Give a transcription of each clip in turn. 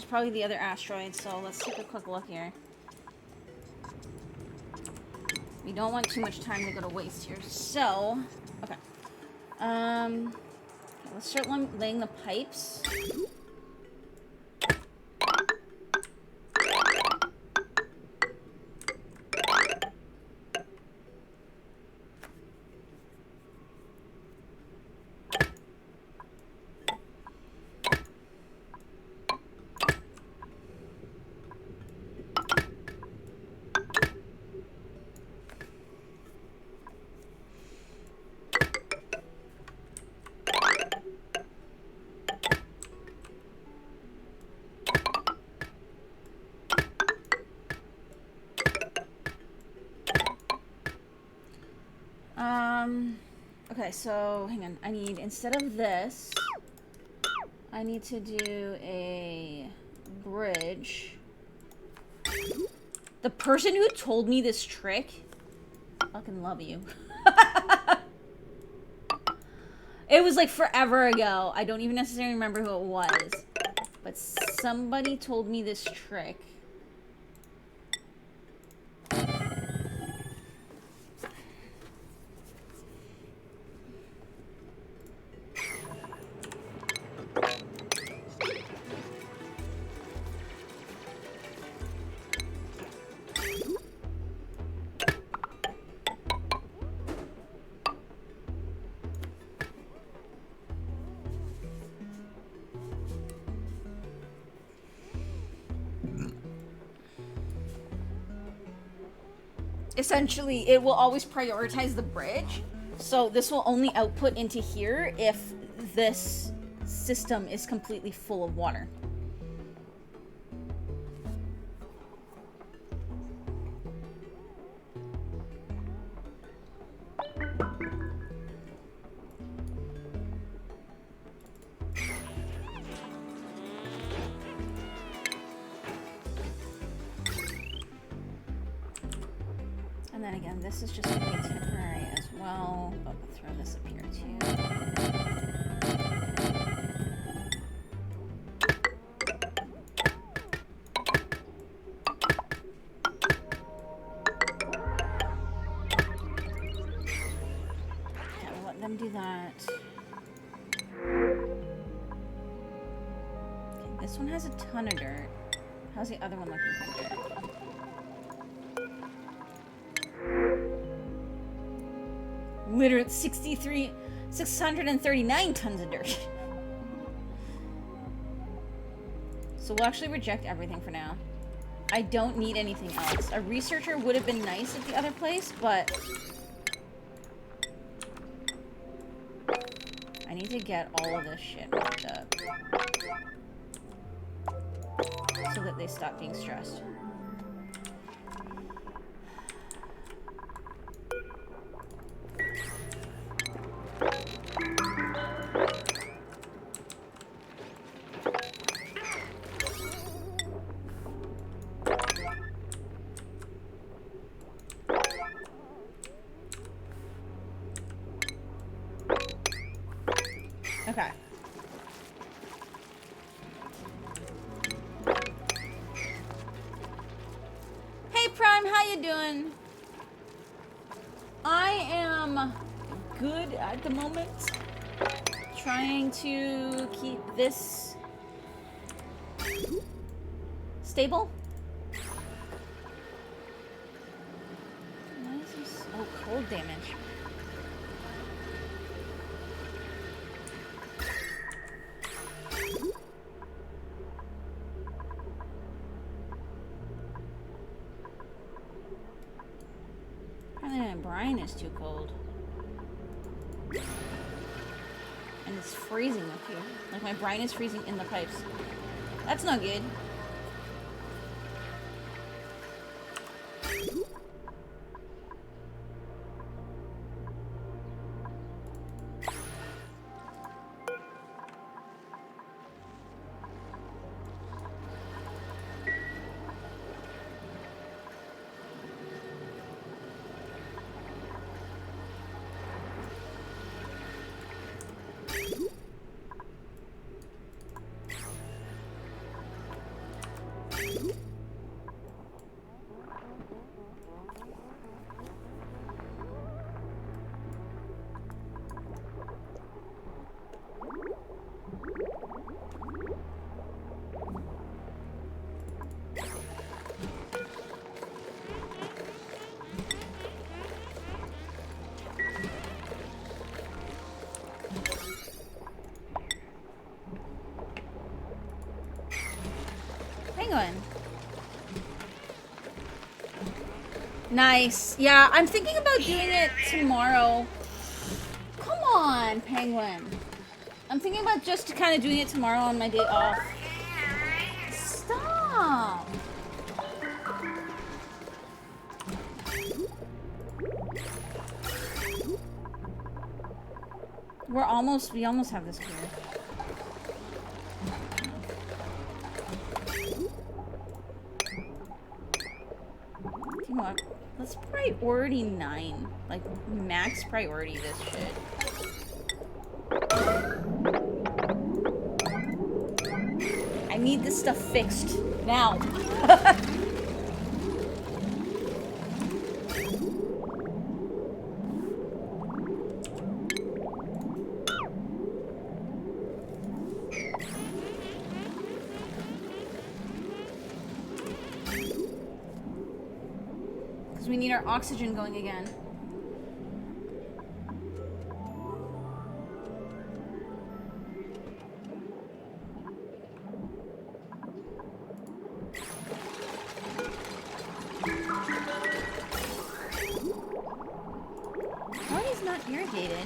probably the other asteroid, so let's take a quick look here. We don't want too much time to go to waste here, so... Okay. Okay, let's start laying the pipes. Okay, so hang on. I need, instead of this, I need to do a bridge. The person who told me this trick, fucking love you. It was like forever ago. I don't even necessarily remember who it was. But somebody told me this trick. Essentially, it will always prioritize the bridge. So this will only output into here if this system is completely full of water. And then again, this is just going to be temporary as well, but we'll throw this up here too. Yeah, we'll let them do that. Okay, this one has a ton of dirt. How's the other one looking for dirt? Literally 639 tons of dirt. So we'll actually reject everything for now. I don't need anything else. A researcher would have been nice at the other place, but I need to get all of this shit wrapped up so that they stop being stressed. Okay. Hey Prime, how you doing? I am good at the moment. Trying to keep this stable. Why is this? Oh, cold damage. Apparently my brine is too cold. And it's freezing up here. Like my brine is freezing in the pipes. That's not good. Penguin. Nice. Yeah, I'm thinking about doing it tomorrow. Come on, Penguin. I'm thinking about just kind of doing it tomorrow on my day off. Stop. We almost have this clear. You know what? Let's priority 9. Like, max priority this shit. I need this stuff fixed. Now. We need our oxygen going again. Marty's not irrigated.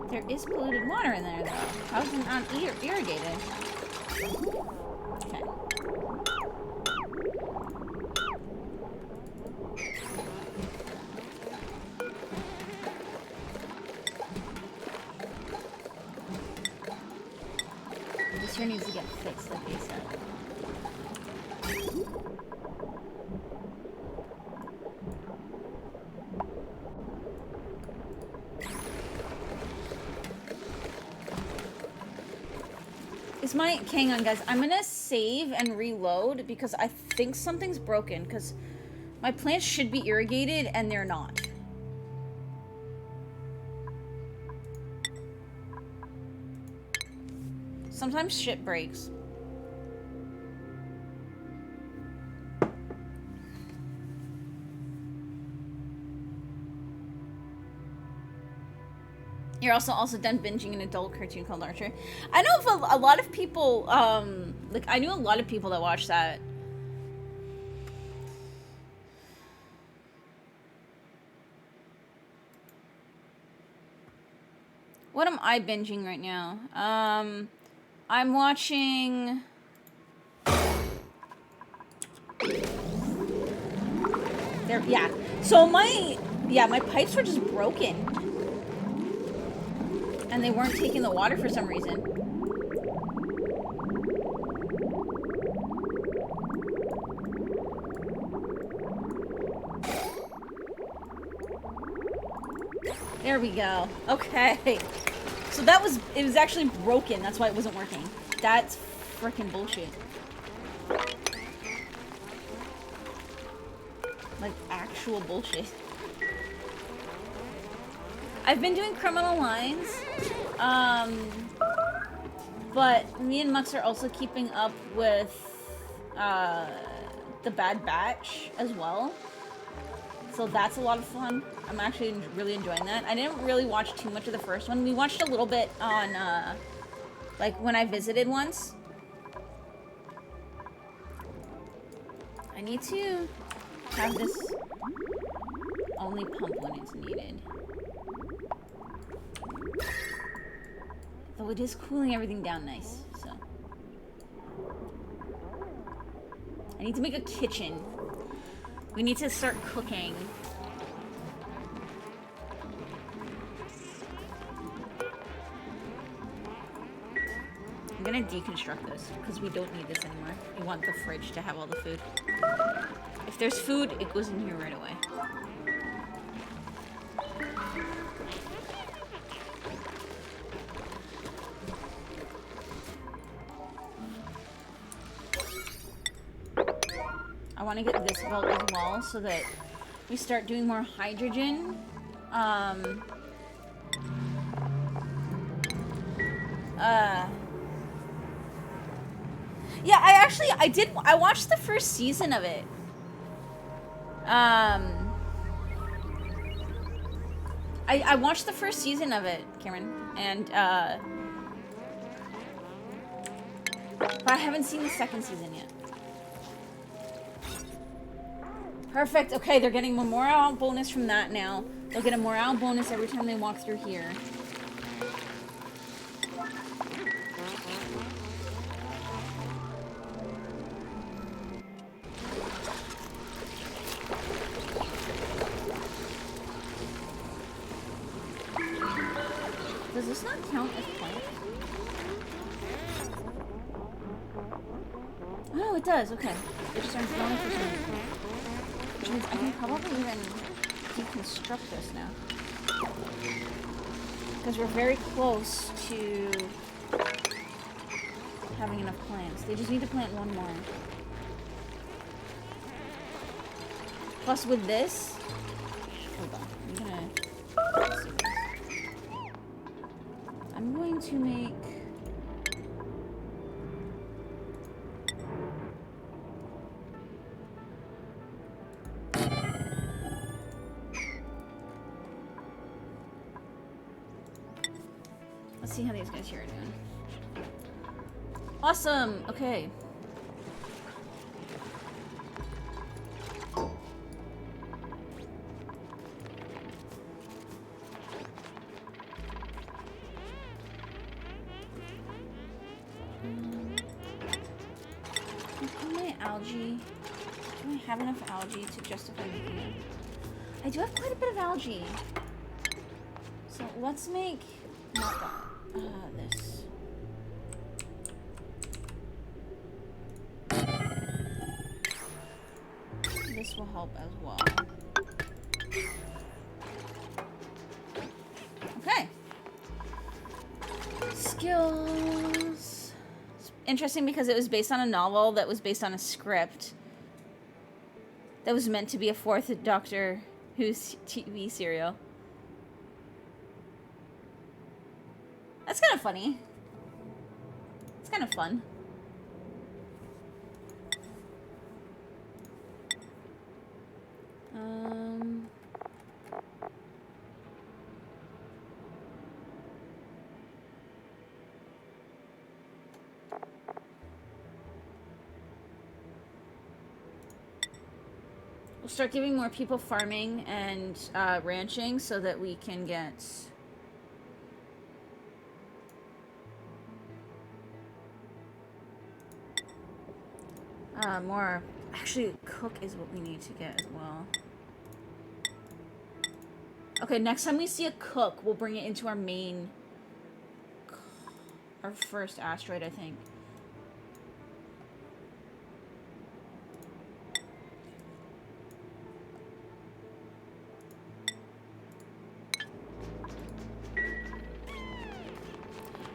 There is polluted water in there, though. How is it not irrigated? Okay. This here needs to get fixed, like they said. Is my... Hang on, guys. I'm gonna save and reload because I think something's broken because my plants should be irrigated and they're not. Sometimes shit breaks. You're also done binging an adult cartoon called Archer. I know of a lot of people, like, I knew a lot of people that watch that. What am I binging right now? I'm watching... There, yeah. So my pipes were just broken. And they weren't taking the water for some reason. There we go. Okay. So it was actually broken. That's why it wasn't working. That's freaking bullshit. Like, actual bullshit. I've been doing Criminal Minds, but me and Mux are also keeping up with The Bad Batch as well. So that's a lot of fun. I'm actually really enjoying that. I didn't really watch too much of the first one. We watched a little bit on, like, when I visited once. I need to have this only pump when it's needed. Though it is cooling everything down nice, so. I need to make a kitchen. We need to start cooking. I'm gonna deconstruct this, because we don't need this anymore. We want the fridge to have all the food. If there's food, it goes in here right away. I want to get this built as well so that we start doing more hydrogen. Yeah, I watched the first season of it. I watched the first season of it, Cameron, and but I haven't seen the second season yet. Perfect. Okay, they're getting a morale bonus from that now. They'll get a morale bonus every time they walk through here. Does this not count as points? Oh, it does. Okay. It just earns bonus for some reason. Which means I can probably even deconstruct this now. Because we're very close to having enough plants. They just need to plant one more. Plus with this... Hold on. I'm going to make... Let's see how these guys here are doing. Awesome! Okay. How many algae? Do I have enough algae to justify making it? I do have quite a bit of algae. So let's make... Not that. This. This will help as well. Okay. Skills. It's interesting because it was based on a novel that was based on a script that was meant to be a fourth Doctor Who's TV serial. That's kind of funny. It's kind of fun. We'll start giving more people farming and ranching so that we can get... more... Actually, cook is what we need to get as well. Okay, next time we see a cook, we'll bring it into our main... Our first asteroid, I think.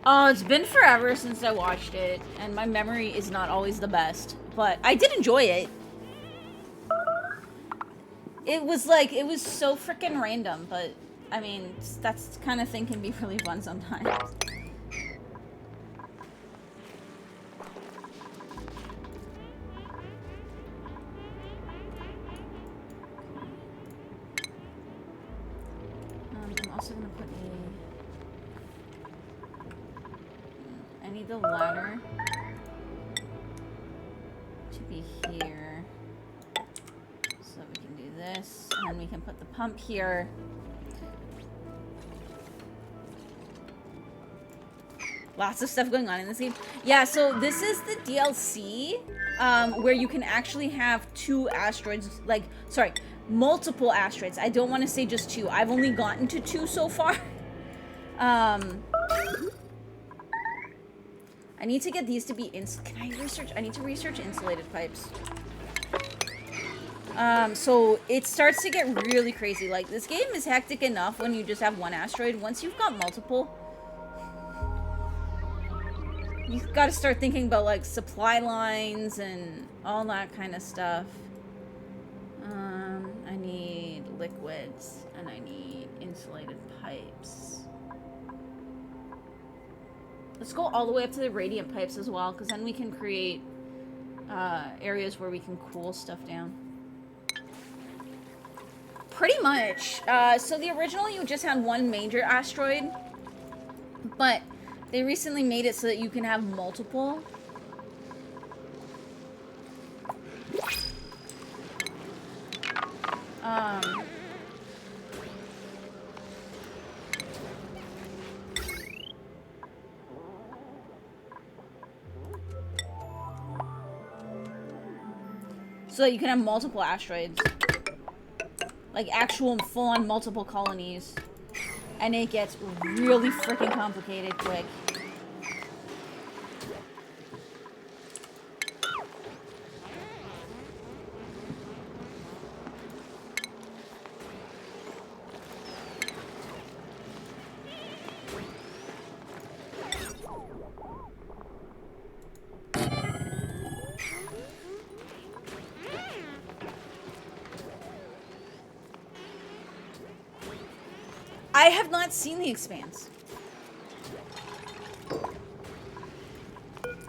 Oh, it's been forever since I watched it, and my memory is not always the best. But I did enjoy it. It was like, it was so freaking random, but I mean, that's kind of thing can be really fun sometimes. I'm also gonna put I need the ladder to be here, so we can do this, and then we can put the pump here. Lots of stuff going on in this game. Yeah, so this is the DLC where you can actually have two asteroids, like, sorry, multiple asteroids. I don't want to say just two. I've only gotten to two so far. I need to get these to be can I research? I need to research insulated pipes. So it starts to get really crazy. Like, this game is hectic enough when you just have one asteroid. Once you've got multiple, you've got to start thinking about, like, supply lines and all that kind of stuff. I need liquids, and I need insulated pipes. Let's go all the way up to the radiant pipes as well, because then we can create areas where we can cool stuff down. Pretty much. So the original, you just had one major asteroid, but they recently made it so that you can have multiple. So that you can have multiple asteroids. Like actual full-on multiple colonies. And it gets really freaking complicated quick. I have not seen The Expanse.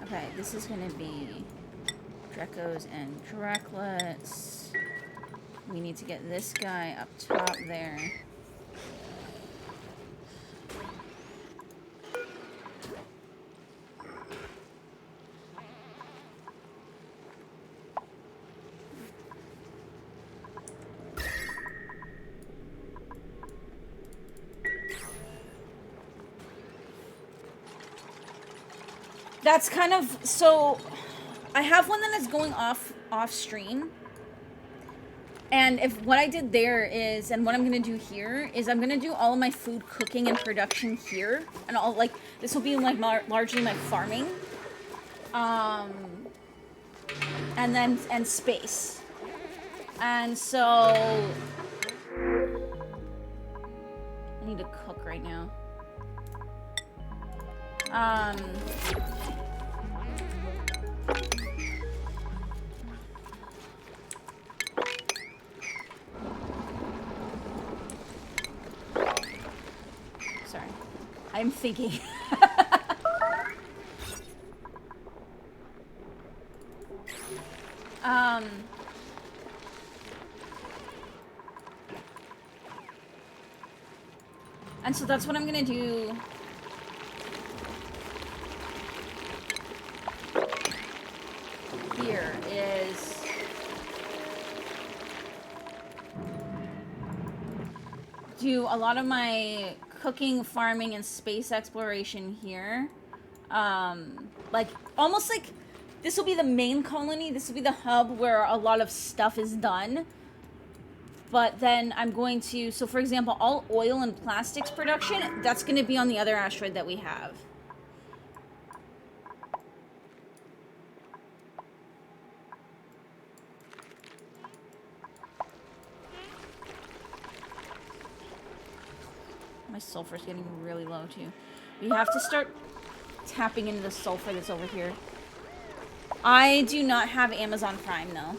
Okay, this is gonna be Drekos and Draklets. We need to get this guy up top there. That's kind of, so I have one that is going off stream. And if what I did there is, and what I'm gonna do here is I'm gonna do all of my food cooking and production here, and all, like, this will be like largely my farming, and space. And so I need to cook right now. Sorry. I'm thinking. And so that's what I'm gonna do. Here is do a lot of my cooking, farming, and space exploration here. Like, almost like this will be the main colony. This will be the hub where a lot of stuff is done. But then I'm going to, so for example, all oil and plastics production, that's going to be on the other asteroid that we have. My sulfur's getting really low too. We have to start tapping into the sulfur that's over here. I do not have Amazon Prime though.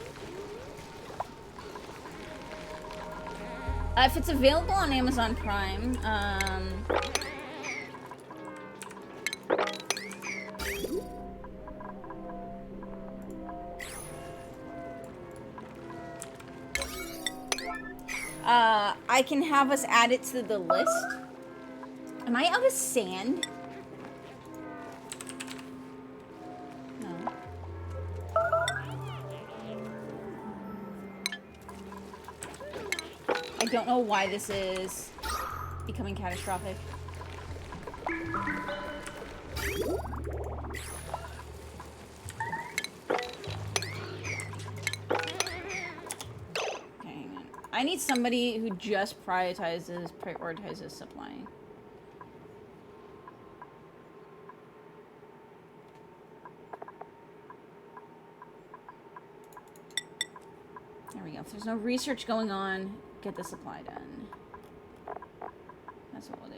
If it's available on Amazon Prime, I can have us add it to the list. Am I out of sand? No. I don't know why this is becoming catastrophic. Okay, I need somebody who just prioritizes supplying. There we go. If there's no research going on, get the supply done. That's what we'll do.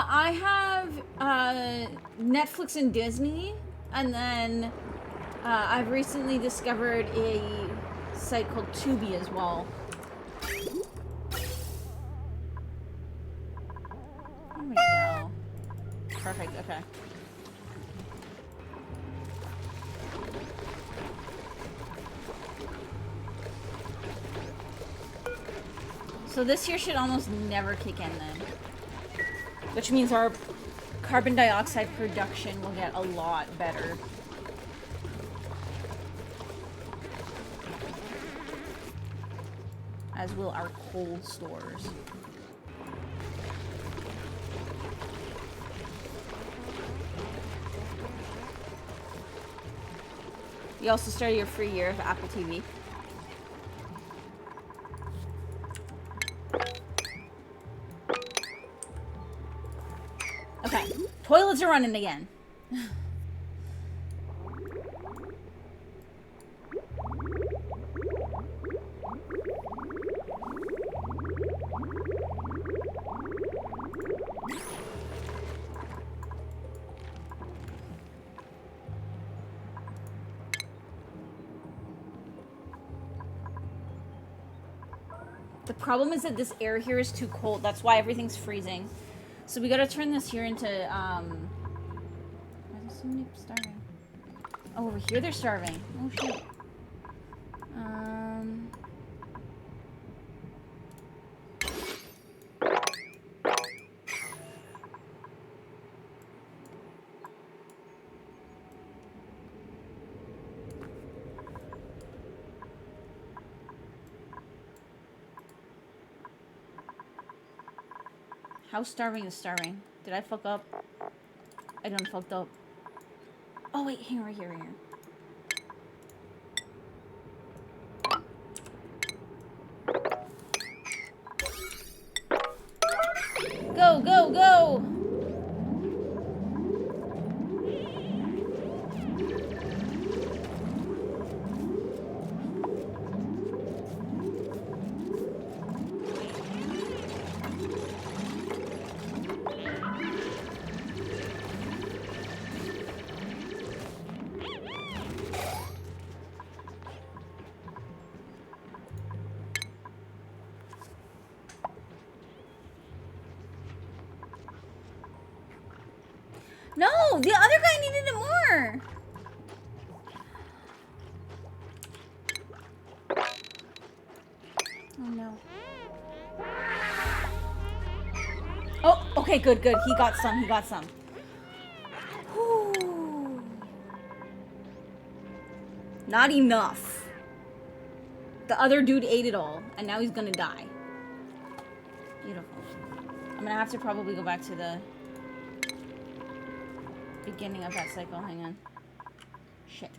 I have Netflix and Disney, and then I've recently discovered a site called Tubi as well. There we go. Perfect, okay. So this here should almost never kick in then. Which means our carbon dioxide production will get a lot better. As will our cold stores. You also started your free year of Apple TV. Okay, toilets are running again. The problem is that this air here is too cold. That's why everything's freezing. So we gotta turn this here into, why is so many starving? Oh, over here they're starving. Oh, shit. How starving is starving? Did I fuck up? I done fucked up. Oh wait, hang on, right here, right here. Go, go, go! No, the other guy needed it more. Oh no. Oh, okay, good, good. He got some, he got some. Whew. Not enough. The other dude ate it all, and now he's gonna die. Beautiful. I'm gonna have to probably go back to the beginning of that cycle. Hang on. Shit.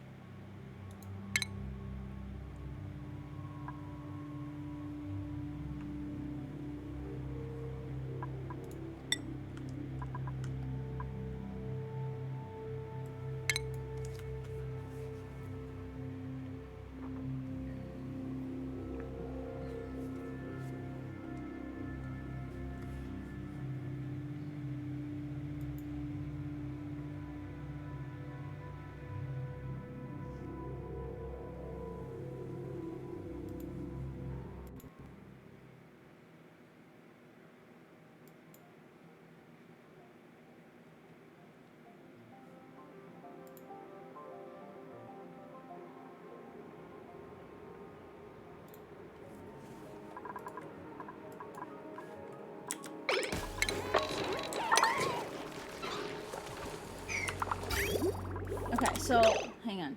Okay, so, hang on.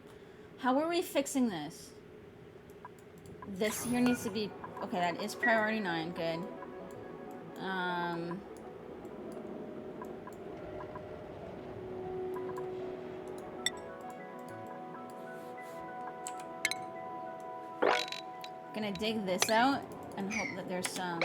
How are we fixing this? This here needs to be... Okay, that is priority 9. Good. Gonna dig this out and hope that there's some...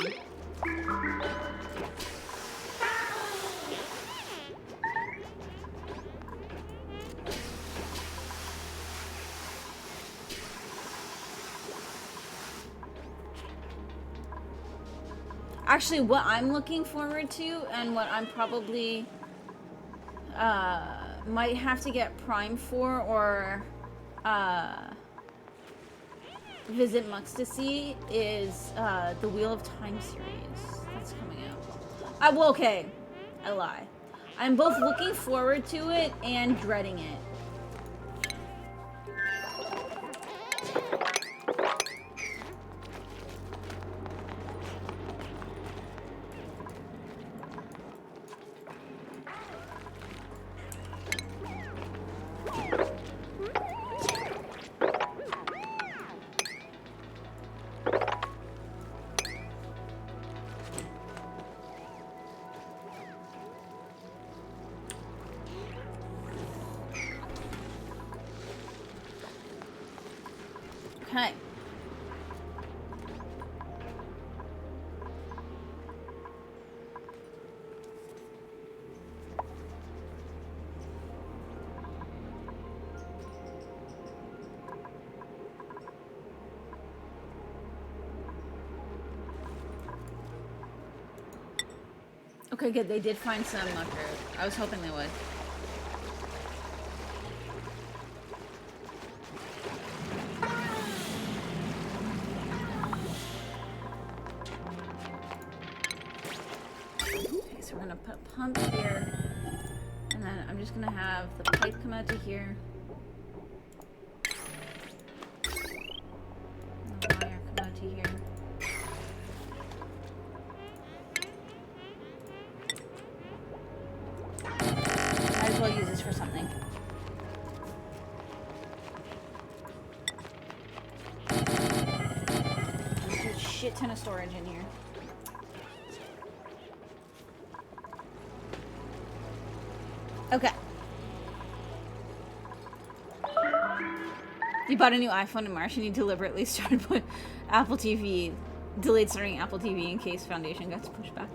Actually, what I'm looking forward to, and what I'm probably might have to get Prime for or visit Mux to see is the Wheel of Time series that's coming out. Well, okay, I lie. I'm both looking forward to it and dreading it. Okay. Okay, good. They did find some mucker. I was hoping they would. Okay, so we're gonna put a pump here, and then I'm just gonna have the pipe come out to here. And the wire come out to here. Might as well use this for something. There's a shit ton of storage in here. Okay. You bought a new iPhone in March and you deliberately started put Apple TV, delayed starting Apple TV in case Foundation got pushed back.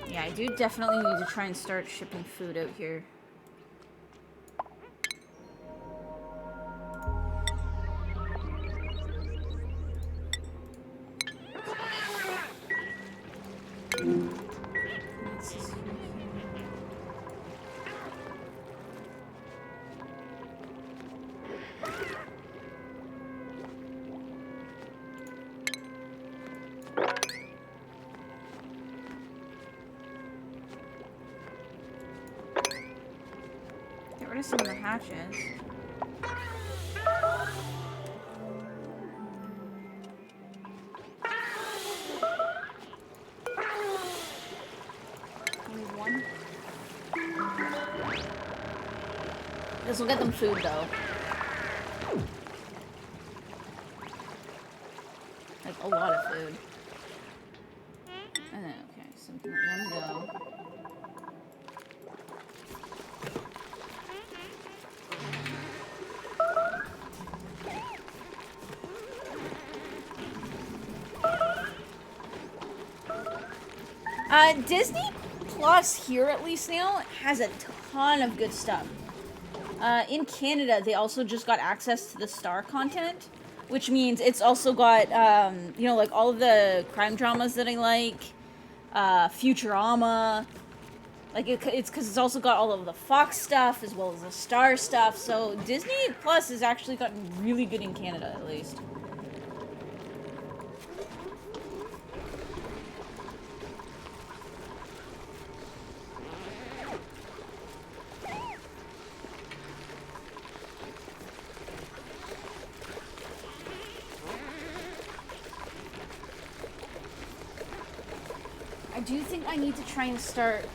Yeah, I do definitely need to try and start shipping food out here. Get rid of some of the hatches. This will get them food, though. Like, a lot of food. And then, okay, so we can let them go. Disney Plus here, at least now, has a ton of good stuff. In Canada, they also just got access to the Star content, which means it's also got, you know, like all of the crime dramas that I like, Futurama, like it's because it's also got all of the Fox stuff as well as the Star stuff. So Disney Plus has actually gotten really good in Canada, at least. I do think I need to try and start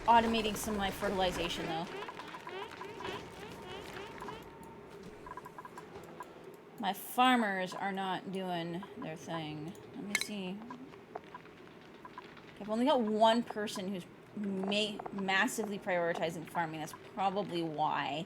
automating some of my fertilization, though. My farmers are not doing their thing. Let me see. I've only got one person who's massively prioritizing farming. That's probably why.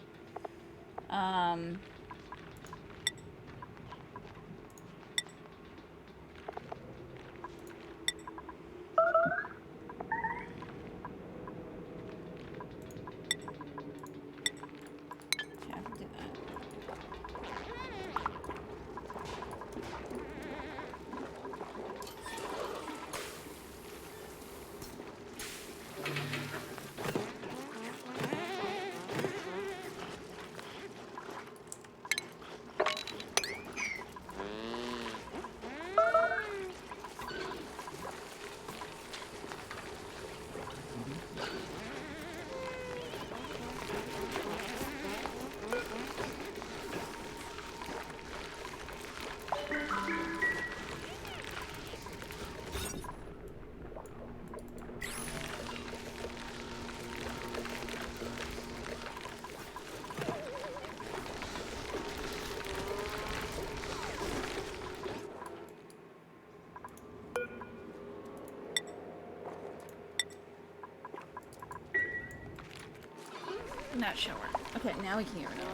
that shower. Okay, now we can get rid of it.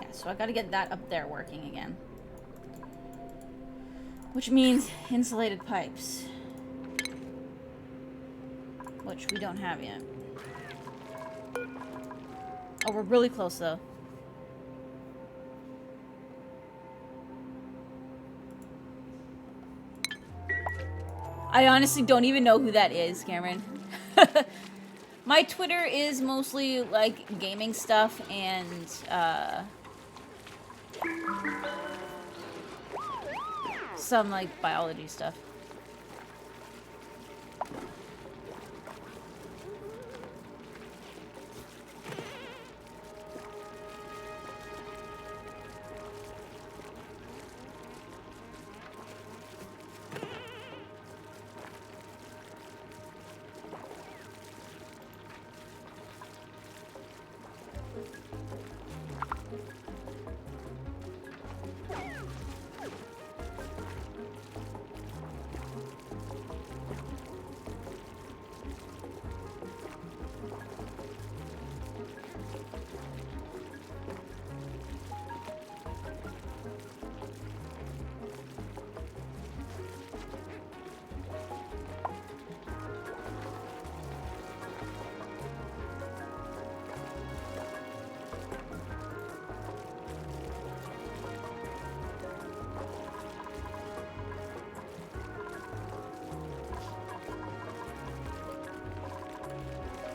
Yeah, so I gotta get that up there working again. Which means insulated pipes. Which we don't have yet. Oh, we're really close though. I honestly don't even know who that is, Cameron. My Twitter is mostly like gaming stuff and some like biology stuff.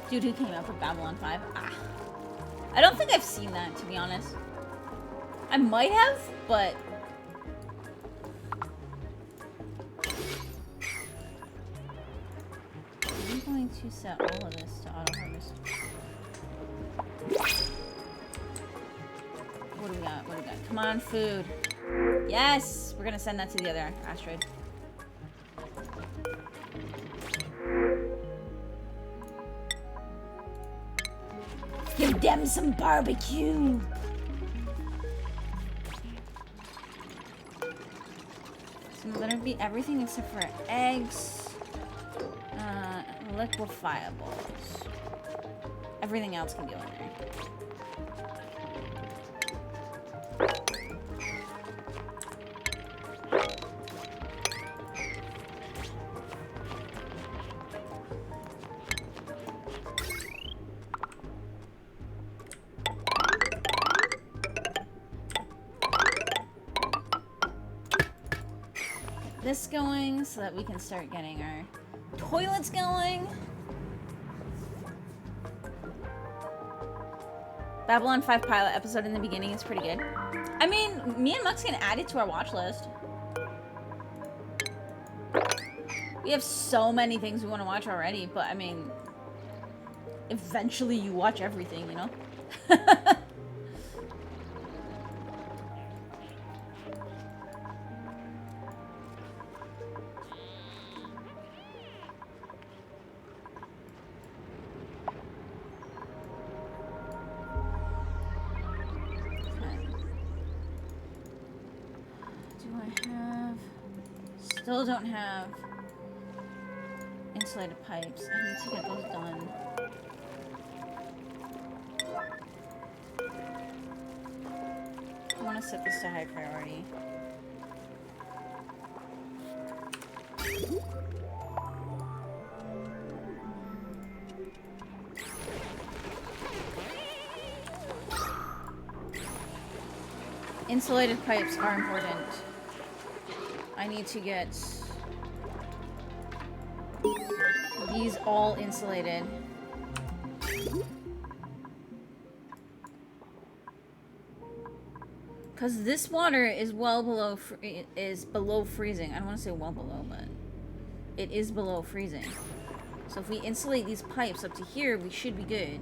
Dude who came out for Babylon 5. Ah. I don't think I've seen that, to be honest. I might have, but... I'm going to set all of this to auto harvest. What do we got? What do we got? Come on, food. Yes! We're gonna send that to the other asteroid. Give them some barbecue! So that'll be everything except for eggs. Liquefiables. Everything else can go in there. This going so that we can start getting our toilets going. Babylon 5 pilot episode in the beginning is pretty good. I mean, me and Mux can add it to our watch list. We have so many things we want to watch already, but I mean, eventually you watch everything, you know? Still don't have insulated pipes. I need to get those done. I want to set this to high priority. Insulated pipes are important. I need to get these all insulated. Because this water is well below, below freezing. I don't want to say well below, but it is below freezing. So if we insulate these pipes up to here, we should be good.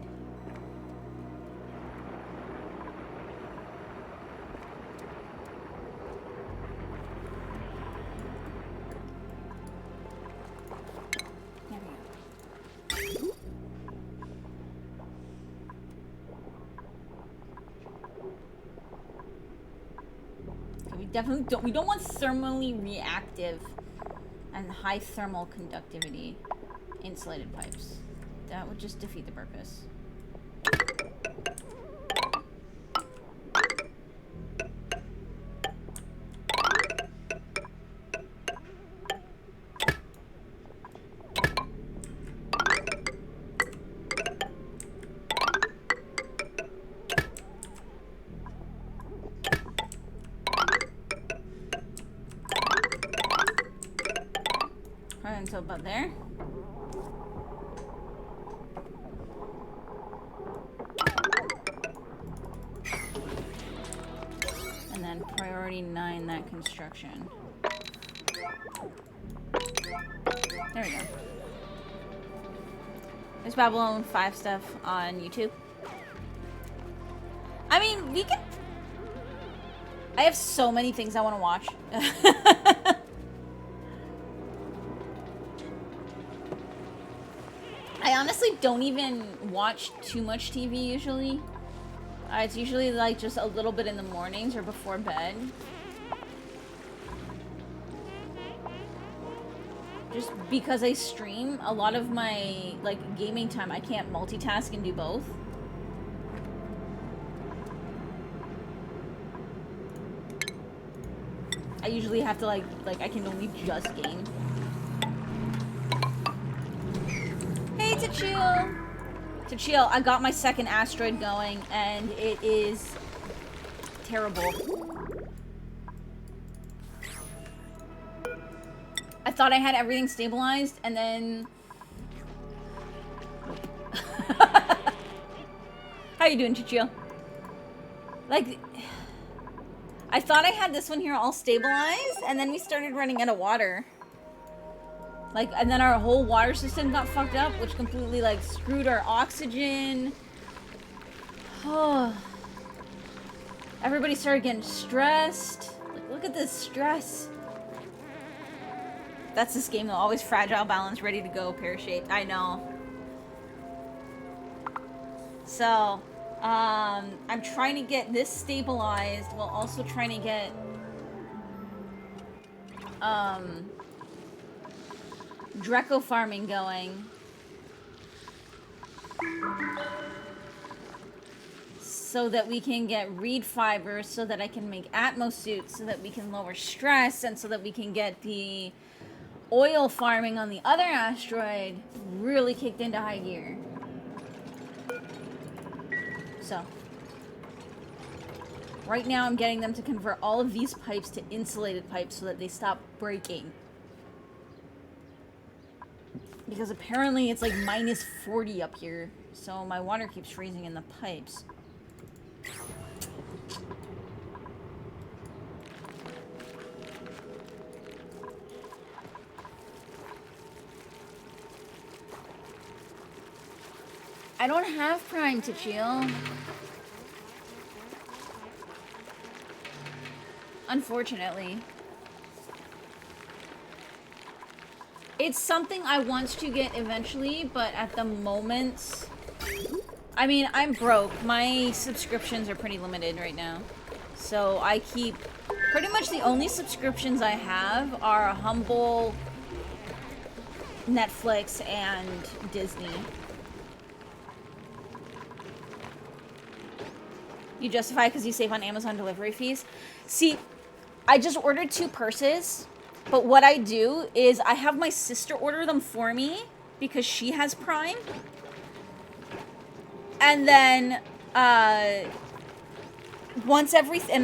definitely don't. We don't want thermally reactive and high thermal conductivity insulated pipes. That would just defeat the purpose. Until about there. And then priority 9 that construction. There we go. There's Babylon 5 stuff on YouTube. I mean, we can... I have so many things I want to watch. I honestly don't even watch too much TV usually. It's usually like just a little bit in the mornings or before bed. Just because I stream, a lot of my like gaming time, I can't multitask and do both. I usually have to like I can only just game. Hey, Tachil, I got my second asteroid going, and it is terrible. I thought I had everything stabilized, and then... How you doing, Tachil? Like, I thought I had this one here all stabilized, and then we started running out of water. Like, and then our whole water system got fucked up, which completely, like, screwed our oxygen. Oh. Everybody started getting stressed. Like, look at this stress. That's this game, though. Always fragile, balanced, ready to go, pear-shaped. I know. So, I'm trying to get this stabilized while also trying to get, Dreco farming going. So that we can get reed fibers, so that I can make Atmos suits, so that we can lower stress, and so that we can get the oil farming on the other asteroid really kicked into high gear. So, right now I'm getting them to convert all of these pipes to insulated pipes so that they stop breaking. Because apparently it's like minus 40 up here, so my water keeps freezing in the pipes. I don't have Prime to chill. Unfortunately. It's something I want to get eventually, but at the moment... I mean, I'm broke. My subscriptions are pretty limited right now. So I keep... Pretty much the only subscriptions I have are Humble, Netflix, and Disney. You justify because you save on Amazon delivery fees? See, I just ordered 2 purses. But what I do is I have my sister order them for me because she has Prime. And then and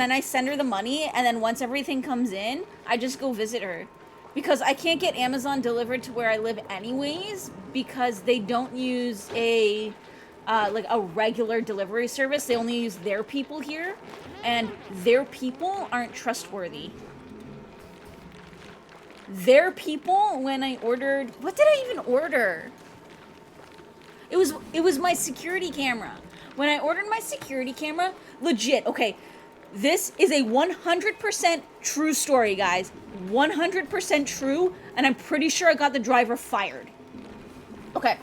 then I send her the money, and then once everything comes in, I just go visit her. Because I can't get Amazon delivered to where I live anyways, because they don't use a like a regular delivery service. They only use their people here, and their people aren't trustworthy. Their people, when I ordered... What did I even order? It was my security camera. When I ordered my security camera, legit, okay, this is a 100% true story, guys. 100% true, and I'm pretty sure I got the driver fired. Okay,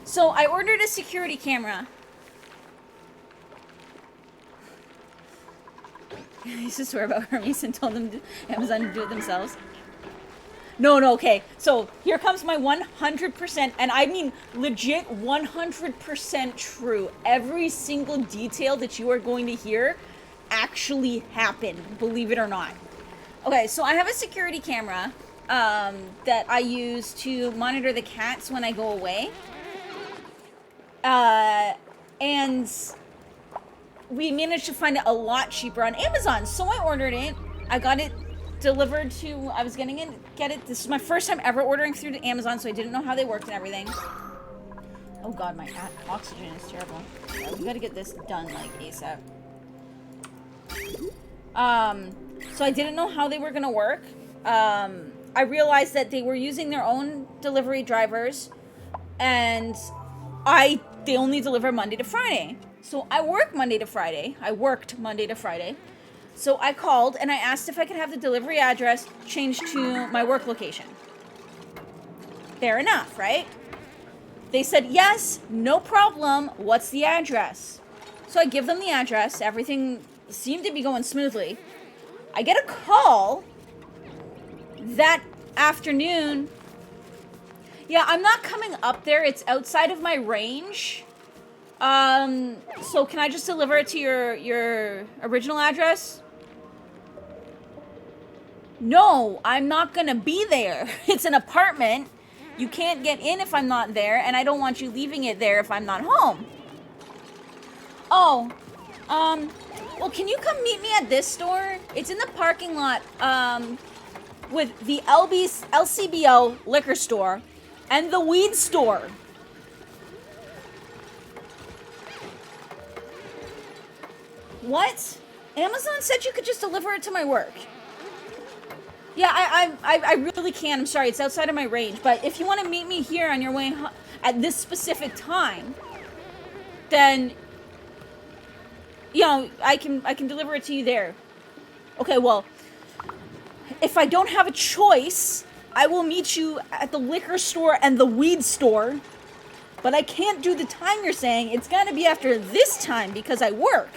so I ordered a security camera. I used to swear about Hermes and told them Amazon to do it themselves. No, okay. So here comes my 100%, and I mean legit 100% true. Every single detail that you are going to hear actually happened, believe it or not. Okay, so I have a security camera that I use to monitor the cats when I go away. And we managed to find it a lot cheaper on Amazon. So I ordered it. I got it delivered to, I was getting it. This is my first time ever ordering through to Amazon, so I didn't know how they worked and everything. Oh god, my oxygen is terrible. Yeah, we gotta get this done, like, ASAP. So I didn't know how they were gonna work. I realized that they were using their own delivery drivers, and they only deliver Monday to Friday. So I worked Monday to Friday. So I called and I asked if I could have the delivery address changed to my work location. Fair enough, right? They said, yes, no problem. What's the address? So I give them the address. Everything seemed to be going smoothly. I get a call that afternoon. Yeah, I'm not coming up there. It's outside of my range. So can I just deliver it to your original address? No, I'm not gonna be there. It's an apartment. You can't get in if I'm not there, and I don't want you leaving it there if I'm not home. Oh, well, can you come meet me at this store? It's in the parking lot, with the LCBO liquor store and the weed store. What? Amazon said you could just deliver it to my work. Yeah, I really can. I'm sorry, it's outside of my range. But if you want to meet me here on your way at this specific time, then, you know, I can deliver it to you there. Okay, well, if I don't have a choice, I will meet you at the liquor store and the weed store. But I can't do the time you're saying. It's got to be after this time because I work.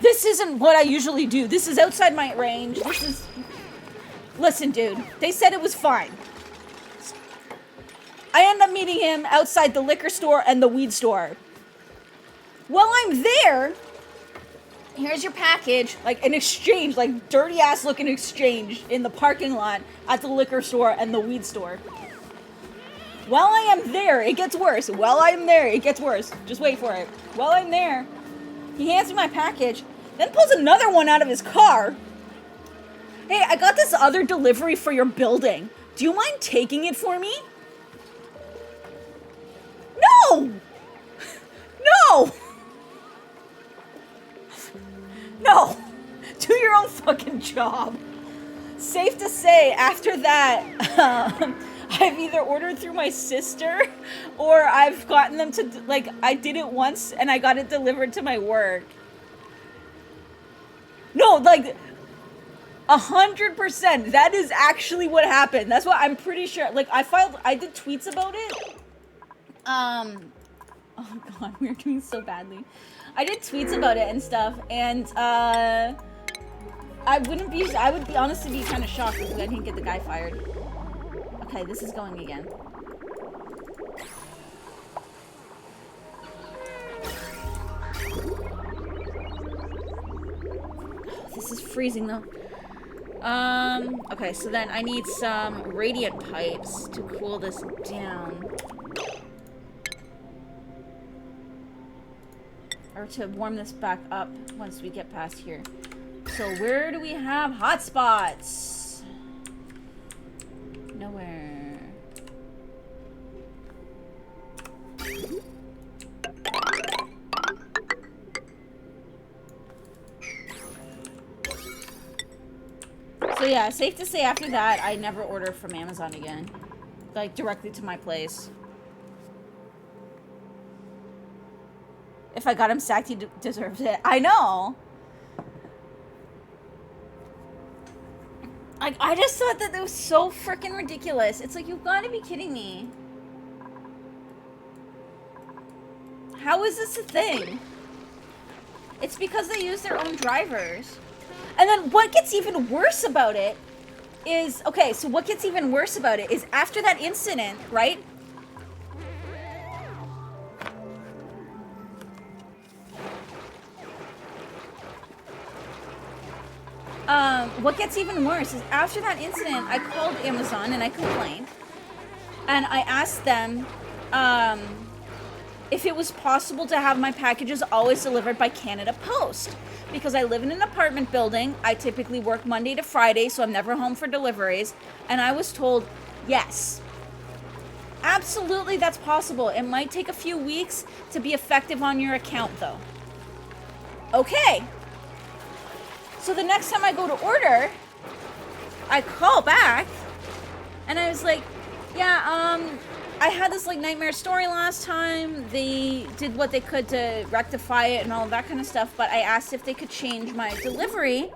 This isn't what I usually do. This is outside my range. Listen, dude. They said it was fine. I end up meeting him outside the liquor store and the weed store. While I'm there, here's your package. Like an exchange, like dirty ass looking exchange in the parking lot at the liquor store and the weed store. While I am there, it gets worse. While I'm there, it gets worse. Just wait for it. While I'm there, he hands me my package, then pulls another one out of his car. Hey, I got this other delivery for your building. Do you mind taking it for me? No! No! No! Do your own fucking job. Safe to say, after that, I've either ordered through my sister or I've gotten them to, like, I did it once and I got it delivered to my work. No, like, 100%. That is actually what happened. That's what I'm pretty sure. Like, I did tweets about it. Oh god, we're doing so badly. I did tweets about it and stuff, and, I would be honestly be kind of shocked if I didn't get the guy fired. Okay, this is going again. This is freezing though. Okay, so then I need some radiant pipes to cool this down. Or to warm this back up once we get past here. So where do we have hotspots? Nowhere. So yeah, safe to say after that, I never order from Amazon again. Like, directly to my place. If I got him sacked, he deserves it. I know! I just thought that was so freaking ridiculous. It's like, you've got to be kidding me. How is this a thing? It's because they use their own drivers. And then what gets even worse about it is, okay, so what gets even worse about it is after that incident, right? What gets even worse is after that incident, I called Amazon and I complained. And I asked them if it was possible to have my packages always delivered by Canada Post. Because I live in an apartment building, I typically work Monday to Friday, so I'm never home for deliveries. And I was told, yes. Absolutely, that's possible. It might take a few weeks to be effective on your account, though. Okay. So the next time I go to order, I call back, and I was like, yeah, I had this, like, nightmare story last time. They did what they could to rectify it and all of that kind of stuff, but I asked if they could change my delivery,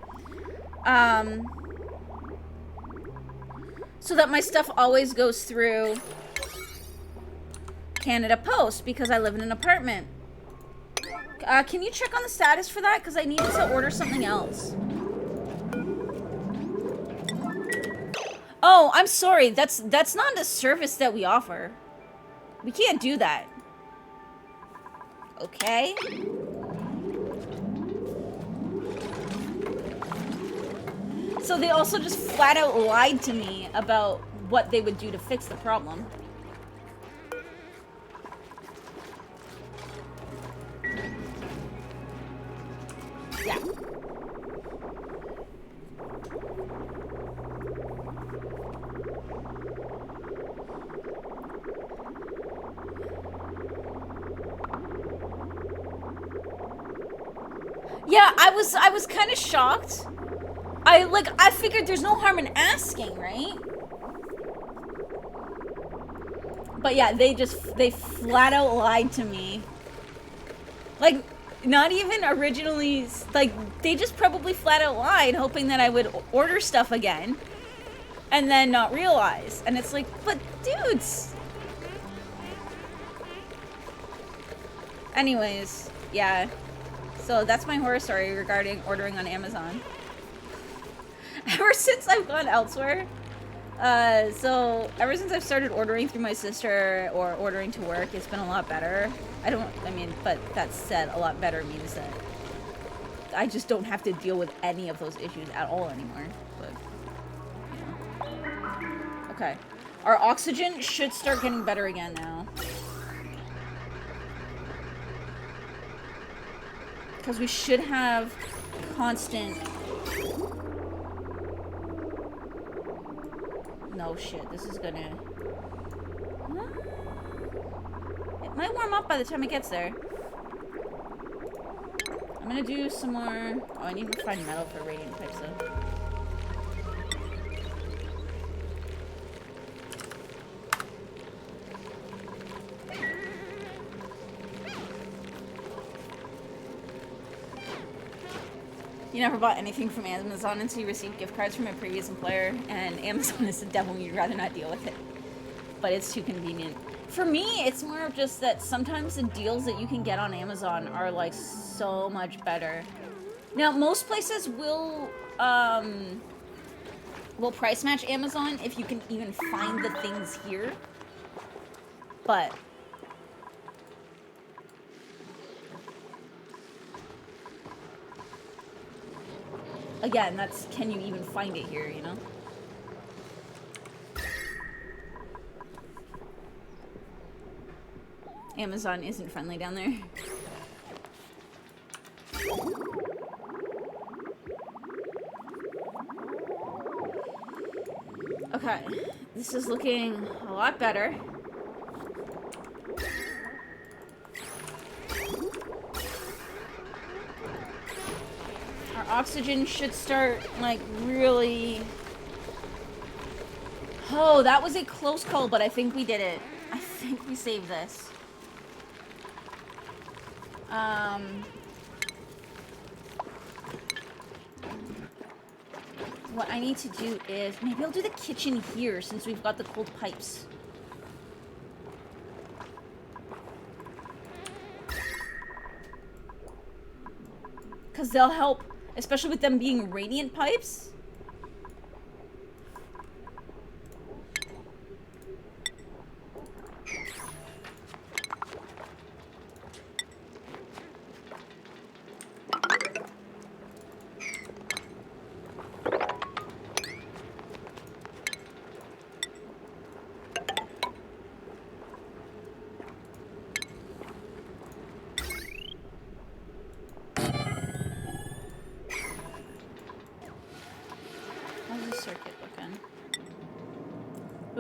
so that my stuff always goes through Canada Post, because I live in an apartment. Can you check on the status for that? Because I needed to order something else. Oh, I'm sorry. That's not a service that we offer. We can't do that. Okay. So they also just flat out lied to me about what they would do to fix the problem. Yeah. Yeah, I was kind of shocked. I figured there's no harm in asking, right? But yeah, they flat out lied to me. Like, not even originally, like, they just probably flat out lied, hoping that I would order stuff again, and then not realize. And it's like, but dudes. Anyways, yeah. So that's my horror story regarding ordering on Amazon. Ever since I've gone elsewhere, so ever since I've started ordering through my sister or ordering to work, it's been a lot better. But that said, a lot better means that I just don't have to deal with any of those issues at all anymore. But, you know. Okay. Our oxygen should start getting better again now. Because we should have constant... No shit, this is gonna... It might warm up by the time it gets there. I'm gonna do some more... Oh, I need to find metal for radiant pipes though. You never bought anything from Amazon until you received gift cards from a previous employer, and Amazon is the devil and you'd rather not deal with it. But it's too convenient. For me, it's more of just that sometimes the deals that you can get on Amazon are, like, so much better. Now, most places will price match Amazon if you can even find the things here. But... again, that's, can you even find it here, you know? Amazon isn't friendly down there. Okay, this is looking a lot better. Our oxygen should start, like, really... Oh, that was a close call, but I think we did it. I think we saved this. What I need to do is... maybe I'll do the kitchen here, since we've got the cold pipes. because they'll help, especially with them being radiant pipes.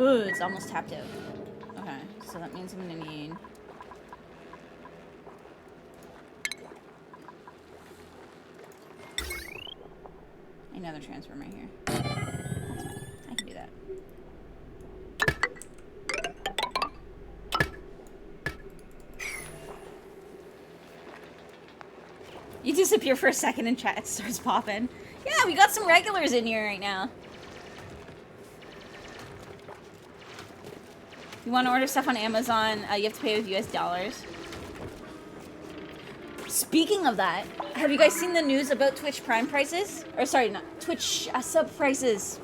Ooh, it's almost tapped out. Okay, so that means I'm gonna need... another transformer here. That's fine. I can do that. You disappear for a second and chat starts popping. Yeah, we got some regulars in here right now. You want to order stuff on Amazon, you have to pay with US dollars. Speaking of that, have you guys seen the news about Twitch Prime prices? Or sorry, not Twitch sub prices.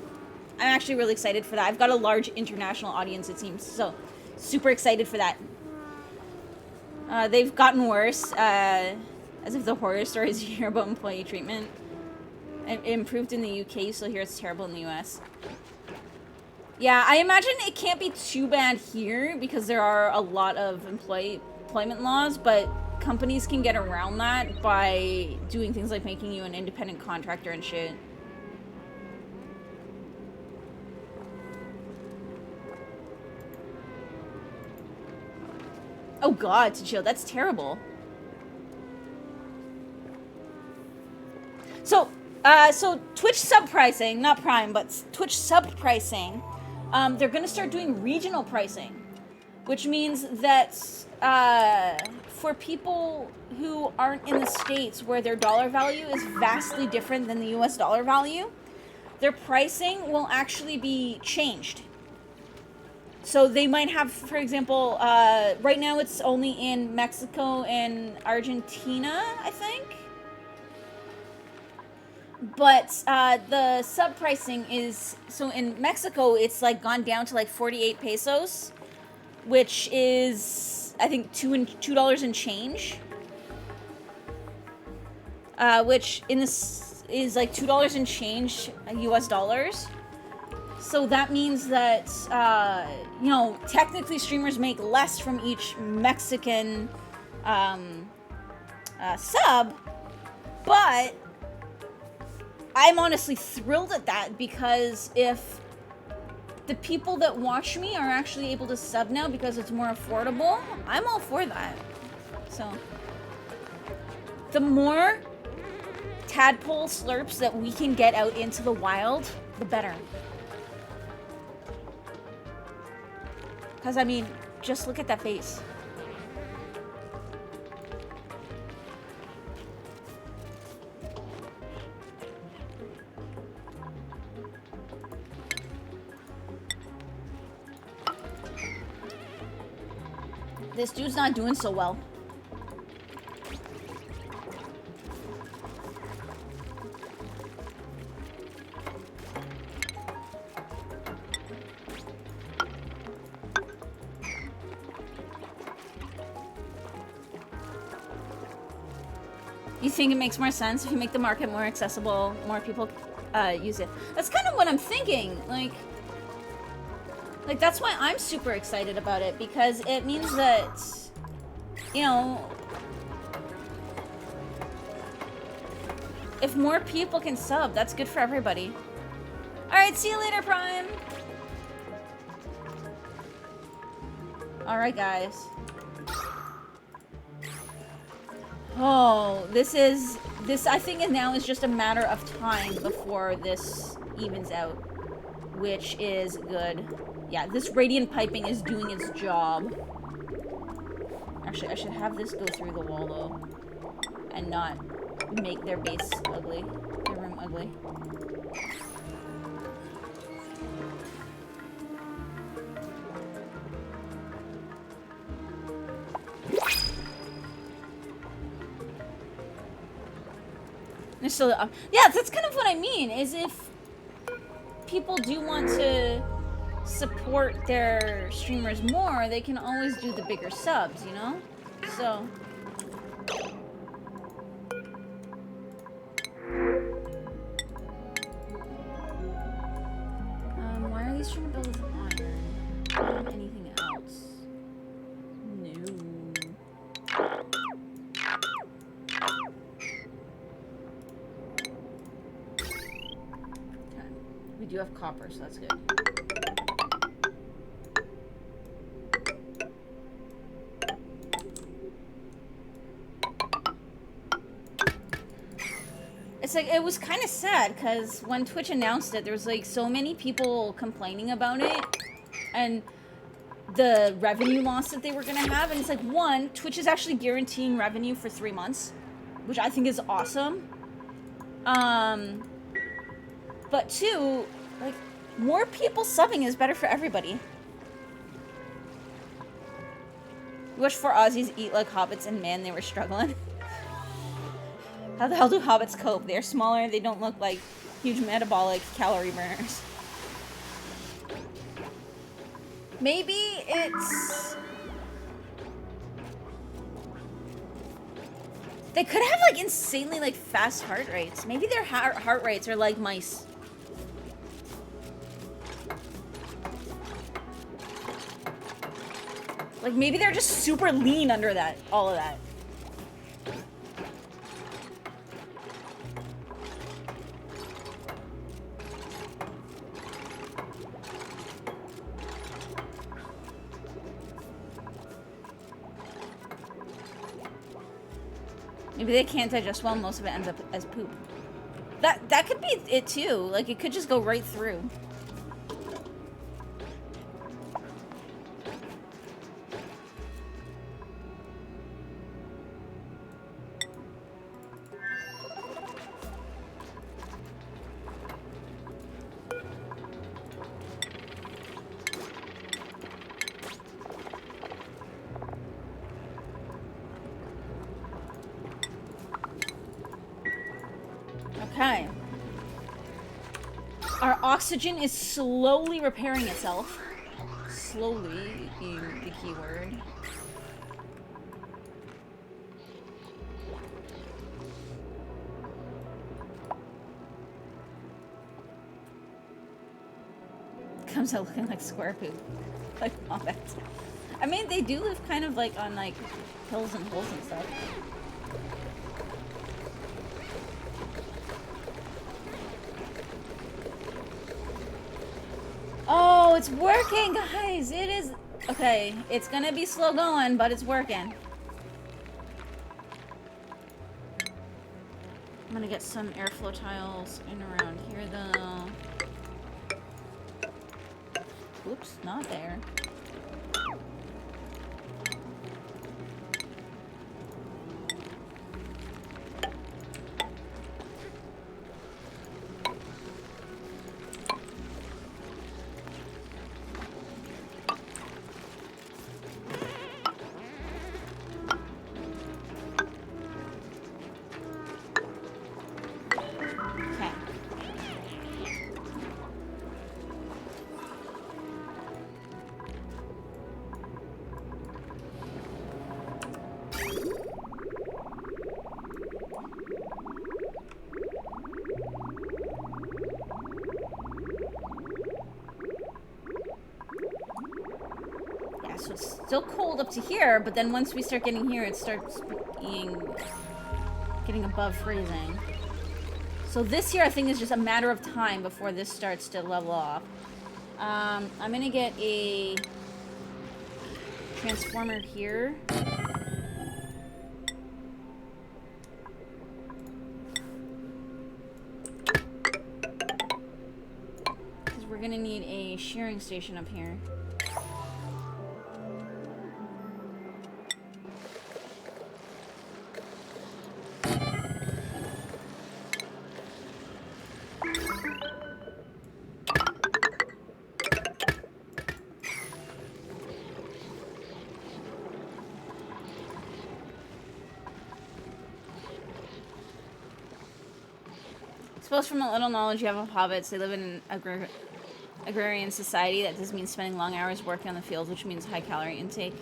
I'm actually really excited for that. I've got a large international audience, it seems, so super excited for that. They've gotten worse, as if the horror stories you hear about employee treatment. It improved in the UK, so here it's terrible in the US. Yeah, I imagine it can't be too bad here because there are a lot of employment laws, but companies can get around that by doing things like making you an independent contractor and shit. Oh god, Tachio, that's terrible. So Twitch sub pricing, not Prime, but Twitch sub pricing, they're gonna start doing regional pricing, which means that for people who aren't in the States where their dollar value is vastly different than the US dollar value, their pricing will actually be changed. So they might have, for example, right now it's only in Mexico and Argentina, I think. But the sub pricing is, so in Mexico, it's like gone down to like 48 pesos, which is, I think, $2 and change. Which in this is like $2 and change US dollars. So that means that, you know, technically streamers make less from each Mexican sub, but I'm honestly thrilled at that because if the people that watch me are actually able to sub now because it's more affordable, I'm all for that. So, the more tadpole slurps that we can get out into the wild, the better. Because, I mean, just look at that face. This dude's not doing so well. You think it makes more sense if you make the market more accessible, more people use it? That's kind of what I'm thinking. Like that's why I'm super excited about it, because it means that, you know, if more people can sub, that's good for everybody. Alright, see you later, Prime! Alright, guys. Oh, this I think now is just a matter of time before this evens out, which is good. Yeah, this radiant piping is doing its job. Actually, I should have this go through the wall, though, and not make their base ugly, their room ugly. So, yeah, that's kind of what I mean, is if people do want to support their streamers more, they can always do the bigger subs, you know? So... why are these trying to build with iron? Anything else? No. Okay. We do have copper, so that's good. It's like, it was kind of sad, because when Twitch announced it, there was, like, so many people complaining about it, and the revenue loss that they were going to have, and it's like, one, Twitch is actually guaranteeing revenue for 3 months, which I think is awesome. But two, like, more people subbing is better for everybody. Wish for Aussies eat like hobbits, and man, they were struggling. How the hell do hobbits cope? They're smaller, they don't look like huge metabolic calorie burners. Maybe it's... They could have, like, insanely, like, fast heart rates. Maybe their heart rates are like mice. Like, maybe they're just super lean under that, all of that. Maybe they can't digest well, most of it ends up as poop. That could be it too. Like, it could just go right through. Okay. Our oxygen is slowly repairing itself. Slowly being the key word. Comes out looking like square poop. Like wombats. I mean, they do live kind of like on like hills and holes and stuff. Oh, it's working, guys! It is... Okay, it's gonna be slow going, but it's working. I'm gonna get some airflow tiles in around here, though. Oops, not there. Still cold up to here, but then once we start getting here, it starts getting above freezing. So this here, I think, is just a matter of time before this starts to level off. I'm gonna get a transformer here. Because we're gonna need a shearing station up here. suppose from the little knowledge you have of hobbits, they live in an agrarian society. That does mean spending long hours working on the fields, which means high calorie intake.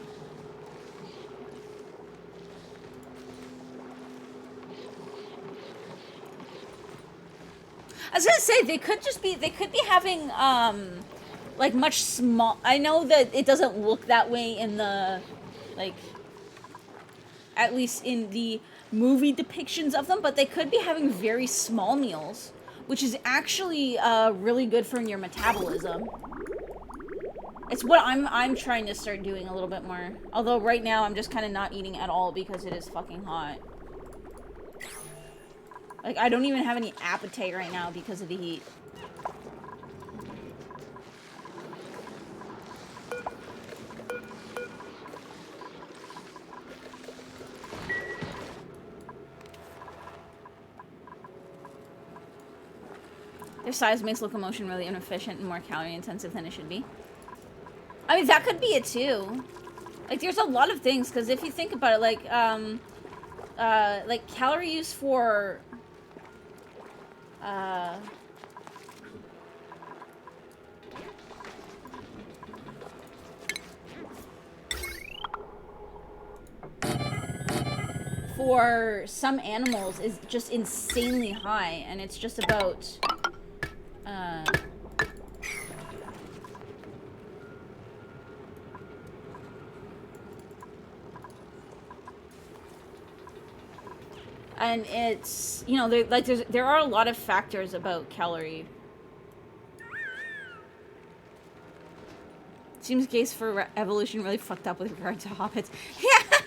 I was gonna say they could be having like much small. I know that it doesn't look that way in the, like, at least in the movie depictions of them, but they could be having very small meals, which is actually really good for your metabolism. It's what I'm trying to start doing a little bit more. Although right now I'm just kind of not eating at all because it is fucking hot. Like, I don't even have any appetite right now because of the heat. Their size makes locomotion really inefficient and more calorie intensive than it should be. I mean, that could be it too. Like, there's a lot of things, because if you think about it, like calorie use for, for some animals is just insanely high, and it's just about, and it's, you know, there are a lot of factors about calorie. Seems case for evolution really fucked up with regard to hobbits. Yeah.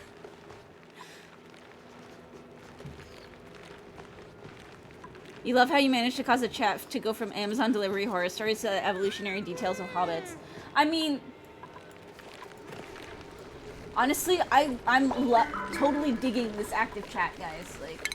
You love how you managed to cause a chat to go from Amazon delivery horror stories to evolutionary details of hobbits. I mean, honestly, I'm totally digging this active chat, guys. Like,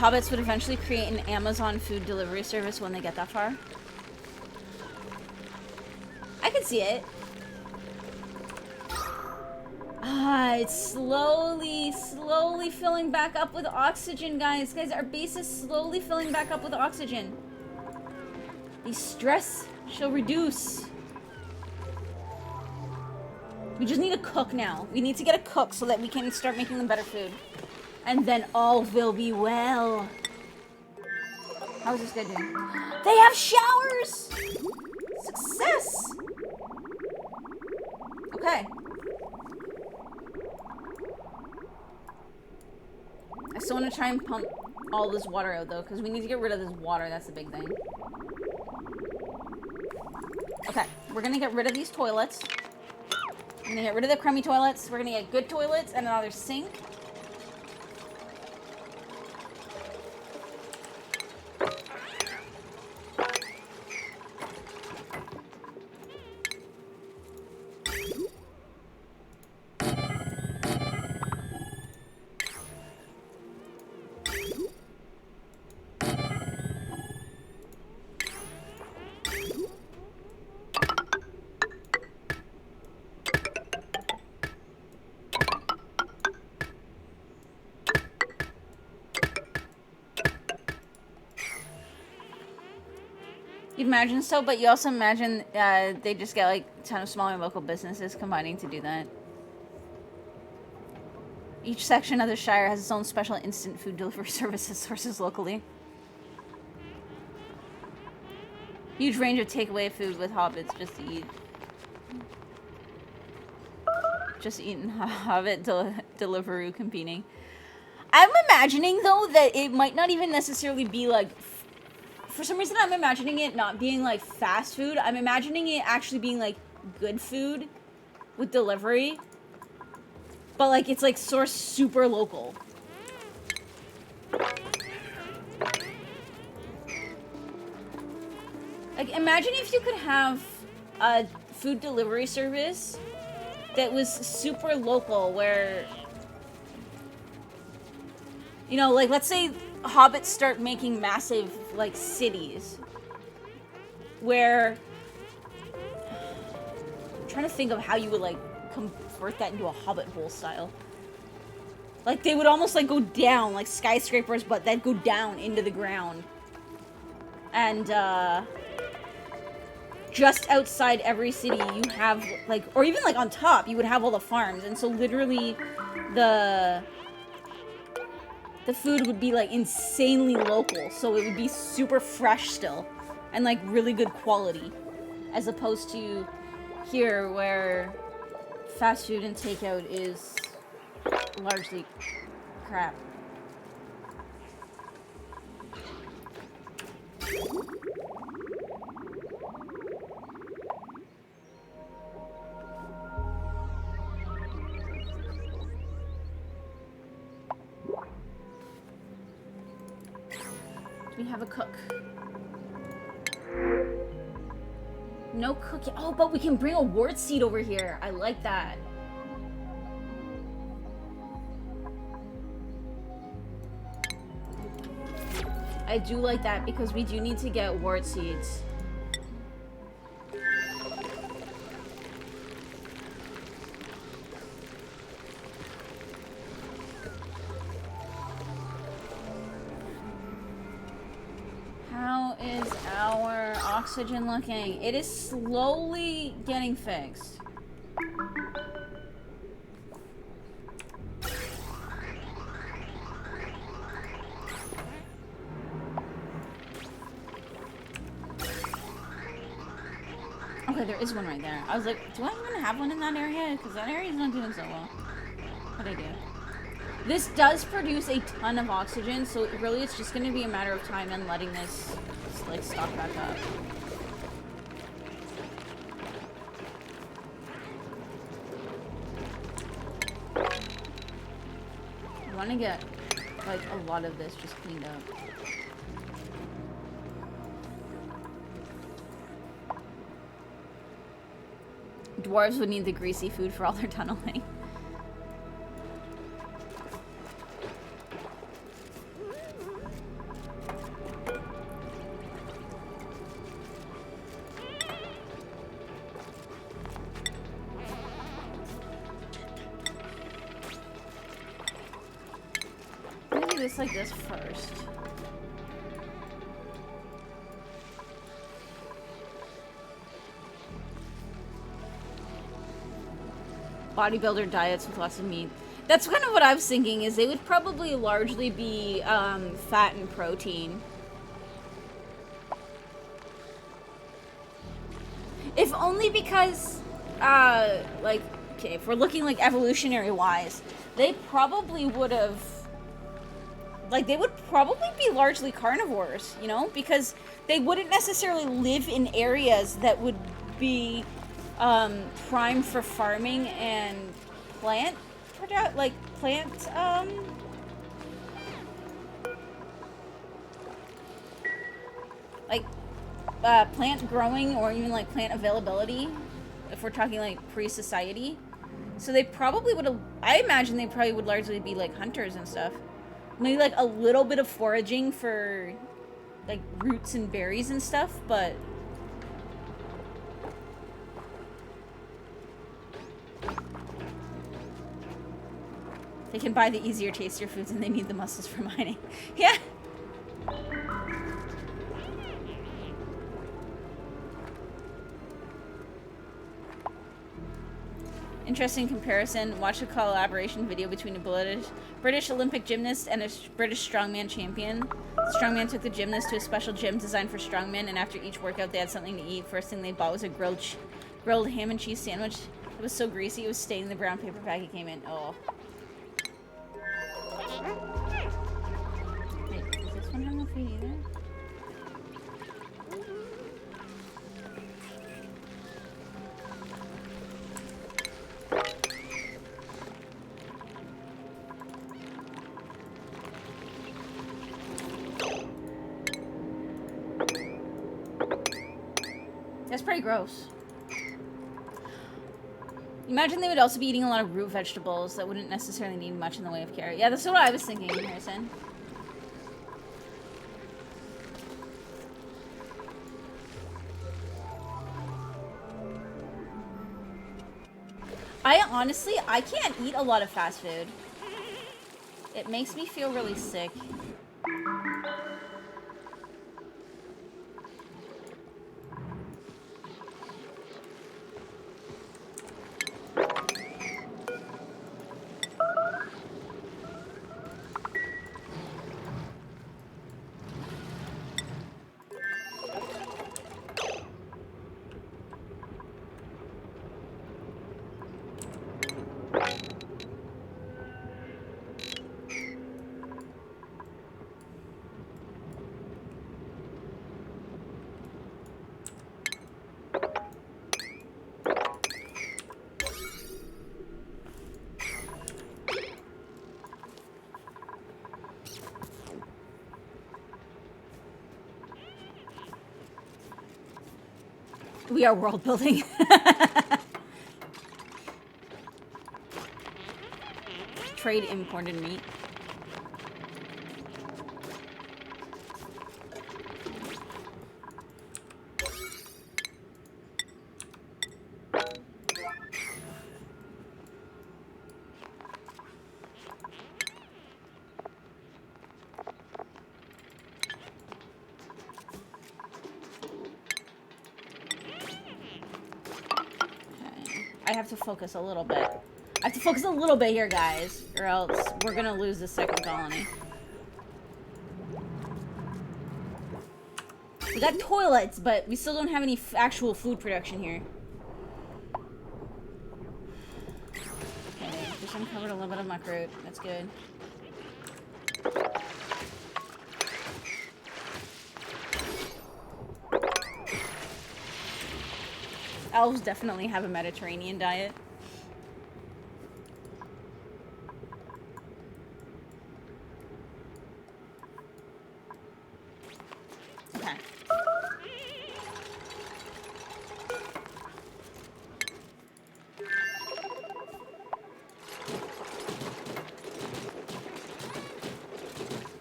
hobbits would eventually create an Amazon food delivery service when they get that far. I can see it. Ah, it's slowly filling back up with oxygen, guys. Guys, our base is slowly filling back up with oxygen. The stress shall reduce. We just need a cook now. We need to get a cook so that we can start making them better food. And then all will be well. How's this guy doing? They have showers! Success! Okay. I still want to try and pump all this water out, though, because we need to get rid of this water. That's the big thing. Okay, we're going to get rid of these toilets. We're going to get rid of the crummy toilets. We're going to get good toilets and another sink. You'd imagine so, but you also imagine they just get like a ton of smaller local businesses combining to do that. Each section of the Shire has its own special instant food delivery services sources locally. Huge range of takeaway food with hobbits just to eat. Just eating hobbit Deliveroo competing. I'm imagining though that it might not even necessarily be like, for some reason I'm imagining it not being like fast food. I'm imagining it actually being like good food with delivery. But like it's like sourced super local. Like imagine if you could have food delivery service that was super local, where, you know, like, let's say hobbits start making massive, like, cities, where, I'm trying to think of how you would, like, convert that into a hobbit hole style. Like, they would almost, like, go down, like skyscrapers, but then go down into the ground. And, just outside every city, you have, like, or even, like, on top, you would have all the farms. And so, literally, the food would be, like, insanely local. So it would be super fresh still. And, like, really good quality. As opposed to here, where fast food and takeout is largely crap. Do we have a cook? No cook yet. Oh, but we can bring a wart seed over here. I like that. I do like that because we do need to get wart seeds. How is our oxygen looking? It is slowly getting fixed. Okay, there is one right there. I was like, do I even have one in that area? Because that area is not doing so well. What I do? This does produce a ton of oxygen, so really it's just going to be a matter of time and letting this, like, stock back up. I want to get, like, a lot of this just cleaned up. Dwarves would need the greasy food for all their tunneling. Maybe this like this first. Bodybuilder diets with lots of meat. That's kind of what I was thinking, is they would probably largely be fat and protein. If only because, like, okay, if we're looking like evolutionary wise, they probably would have, like, they would probably be largely carnivores, you know, because they wouldn't necessarily live in areas that would be prime for farming and plant product, like plant like plant growing, or even like plant availability, if we're talking like pre-society. So they probably would have, I imagine they probably would largely be like hunters and stuff. Maybe like a little bit of foraging for like roots and berries and stuff, but they can buy the easier, tastier foods, and they need the muscles for mining. Yeah. Interesting comparison. Watch a collaboration video between a British Olympic gymnast and a British strongman champion. The strongman took the gymnast to a special gym designed for strongmen, and after each workout, they had something to eat. First thing they bought was a grilled ham and cheese sandwich. It was so greasy, it was staining the brown paper bag it came in. Oh. Wait, does this one have no food either? That's pretty gross. Imagine they would also be eating a lot of root vegetables that wouldn't necessarily need much in the way of care. Yeah, that's what I was thinking, Harrison. I can't eat a lot of fast food. It makes me feel really sick. We are world building. Trade imported meat. I have to focus a little bit. I have to focus a little bit here, guys, or else we're gonna lose the second colony. We got toilets, but we still don't have any actual food production here. Okay, just uncovered a little bit of muckroot. That's good. Elves definitely have a Mediterranean diet. Okay.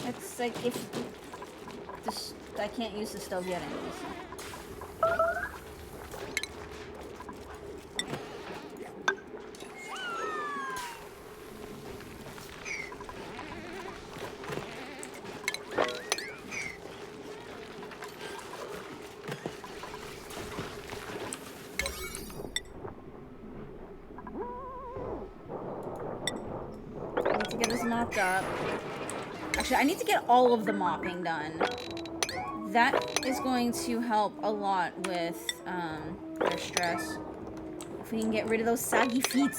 It's like if this, I can't use the stove yet anyways. Up. Actually, I need to get all of the mopping done. That is going to help a lot with their stress. If we can get rid of those saggy feet.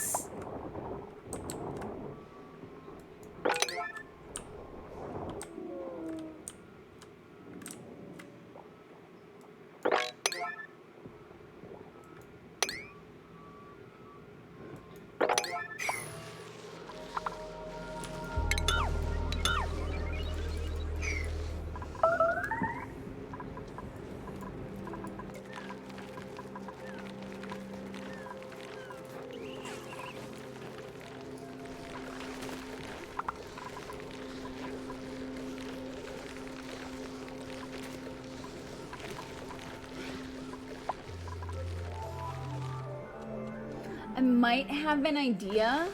I might have an idea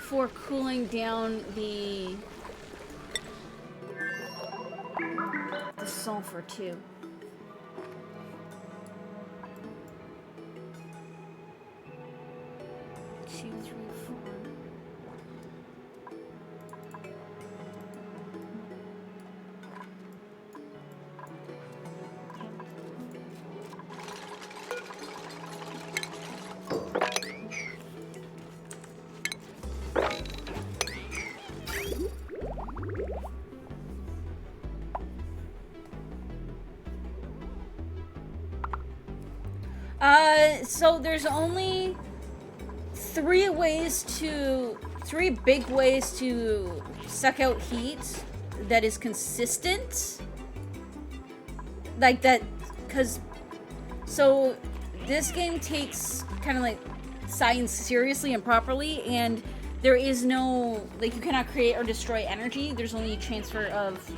for cooling down the sulfur too. So there's only three big ways to suck out heat that is consistent. Like that, because, so this game takes kind of like science seriously and properly, and there is no, like, you cannot create or destroy energy. There's only transfer of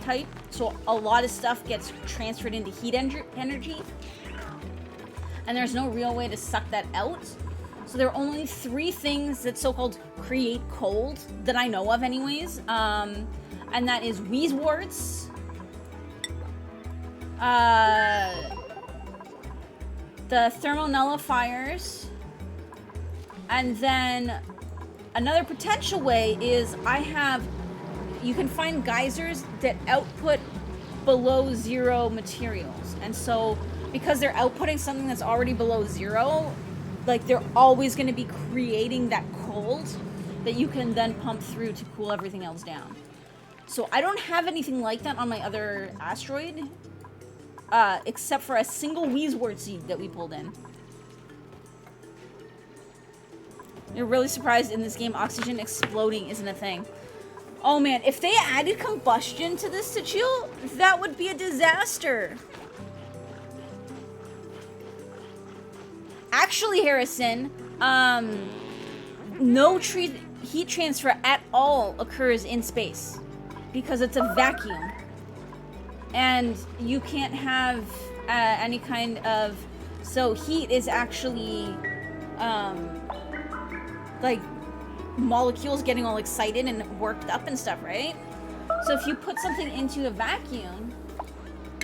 type. So a lot of stuff gets transferred into heat energy. And there's no real way to suck that out. So there are only 3 things that so-called create cold that I know of anyways. And that is Wheezeworts, the thermal nullifiers, and then another potential way is you can find geysers that output below 0 materials. And so because they're outputting something that's already below 0, like, they're always going to be creating that cold that you can then pump through to cool everything else down. So I don't have anything like that on my other asteroid, except for a single Wheezewort seed that we pulled in. You're really surprised in this game oxygen exploding isn't a thing. Oh man, if they added combustion to this Tachil, that would be a disaster. Actually, Harrison, no heat transfer at all occurs in space because it's a vacuum. And you can't have any kind of... So heat is actually, like, molecules getting all excited and worked up and stuff, right? So if you put something into a vacuum,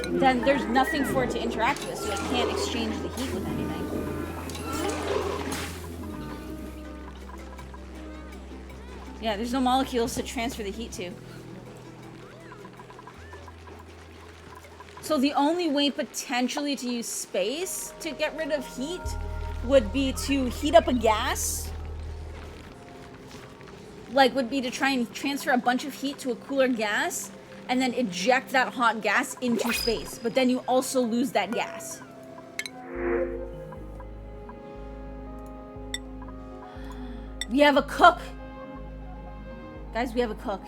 then there's nothing for it to interact with, so it can't exchange the heat with anything. Yeah, there's no molecules to transfer the heat to. So the only way potentially to use space to get rid of heat would be to heat up a gas. Like, would be to try and transfer a bunch of heat to a cooler gas and then eject that hot gas into space. But then you also lose that gas. We have a cook. Guys, we have a cook.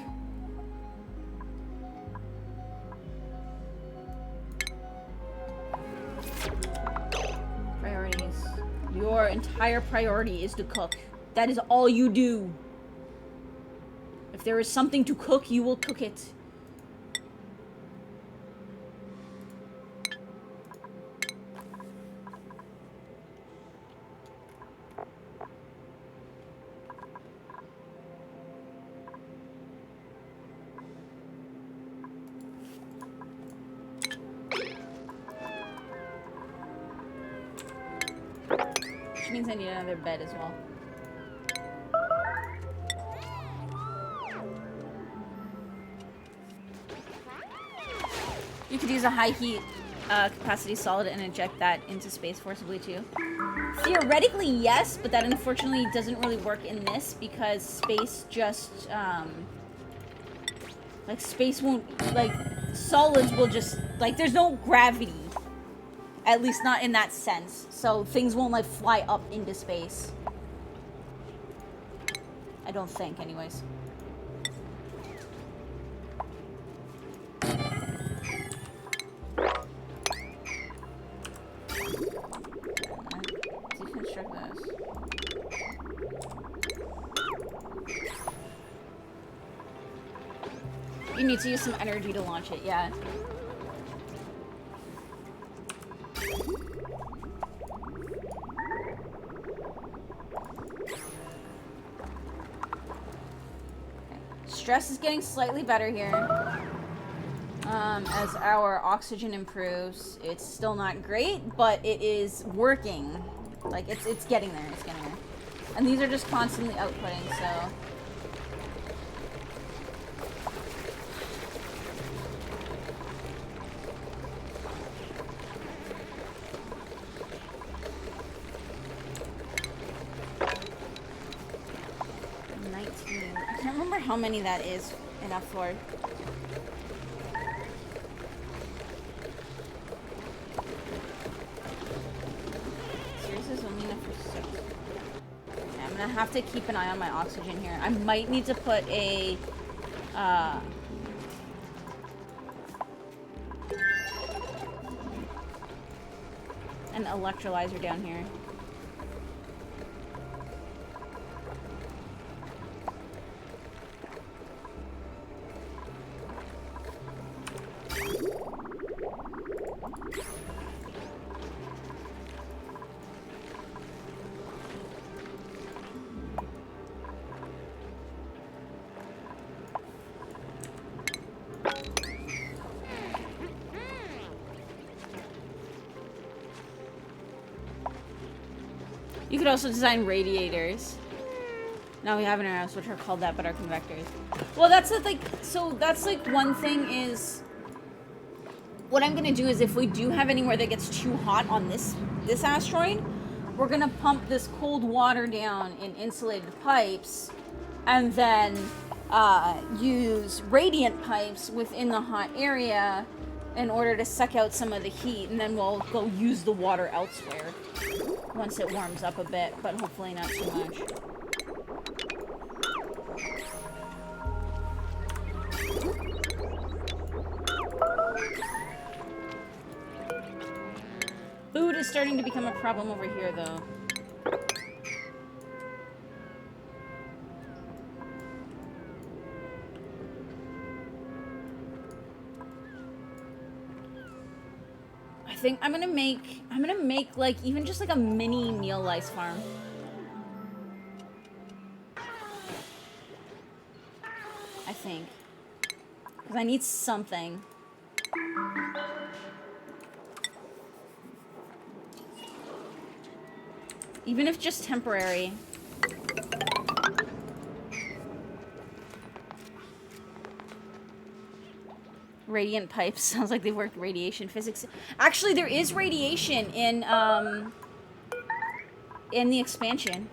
Priorities. Your entire priority is to cook. That is all you do. If there is something to cook, you will cook it. Which means I need another bed as well. You could use a high heat capacity solid and inject that into space forcibly too. Theoretically, yes, but that unfortunately doesn't really work in this because space just, like, space won't, like, solids will just, like, there's no gravity. At least not in that sense. So things won't, like, fly up into space. I don't think, anyways. Deconstruct this. You need to use some energy to launch it, yeah. Stress is getting slightly better here. As our oxygen improves, it's still not great, but it is working. Like, it's getting there, it's getting there. And these are just constantly outputting, so... I can't remember how many that is enough for. Seriously, is only enough for 6. Yeah, I'm gonna have to keep an eye on my oxygen here. I might need to put a an electrolyzer down here. could also design radiators. No, we have an arrows, which are called that, but are convectors. Well, that's the, like, so that's like one thing is, what I'm gonna do is if we do have anywhere that gets too hot on this asteroid, we're gonna pump this cold water down in insulated pipes, and then use radiant pipes within the hot area in order to suck out some of the heat, and then we'll go use the water elsewhere once it warms up a bit, but hopefully not too much. Food is starting to become a problem over here, though. I think I'm gonna make like even just like a mini meal lice farm. I think. Because I need something. Even if just temporary. Radiant pipes. Sounds like they work radiation physics. Actually, there is radiation in the expansion.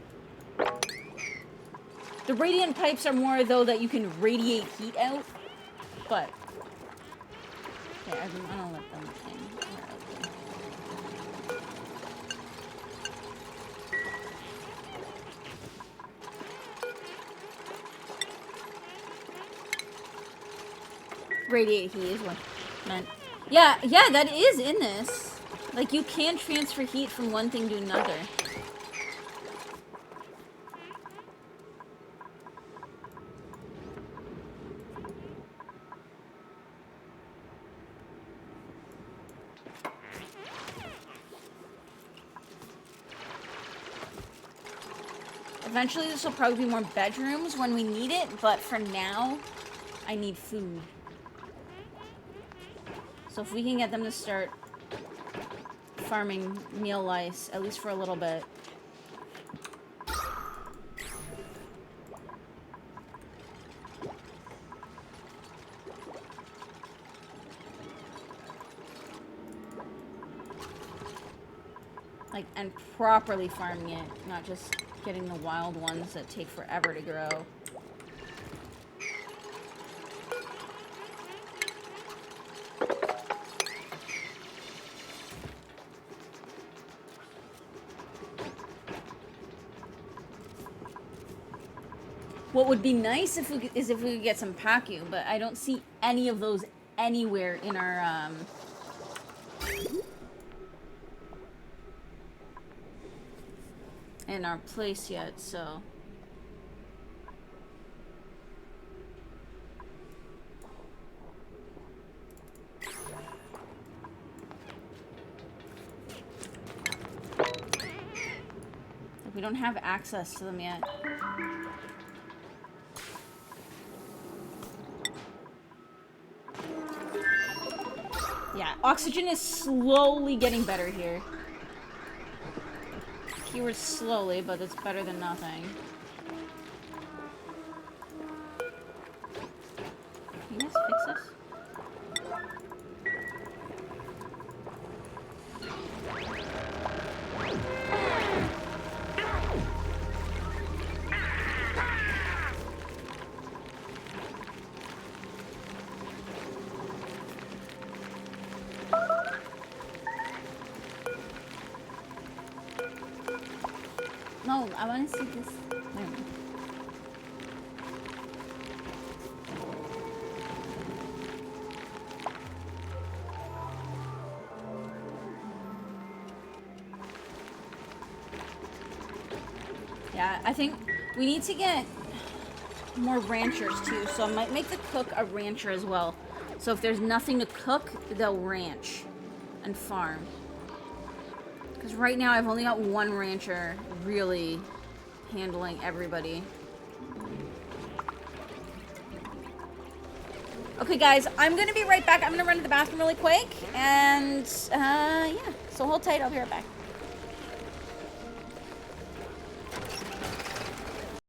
The radiant pipes are more, though, that you can radiate heat out. But... okay, I'm gonna let them in. Radiate heat is what I meant. Yeah, that is in this. Like, you can transfer heat from one thing to another. Eventually, this will probably be more bedrooms when we need it, but for now, I need food. So if we can get them to start farming meal lice, at least for a little bit. Like, and properly farming it, not just getting the wild ones that take forever to grow. What would be nice if we could get some Pacu, but I don't see any of those anywhere in our place yet, so. We don't have access to them yet. Yeah, oxygen is slowly getting better here. Keyword slowly, but it's better than nothing. Can you guys fix this? No, I want to see this. Yeah, I think we need to get more ranchers too, so I might make the cook a rancher as well. So if there's nothing to cook, they'll ranch and farm. Because right now I've only got one rancher really handling everybody. Okay, guys, I'm going to be right back. I'm going to run to the bathroom really quick. And, yeah, so hold tight. I'll be right back.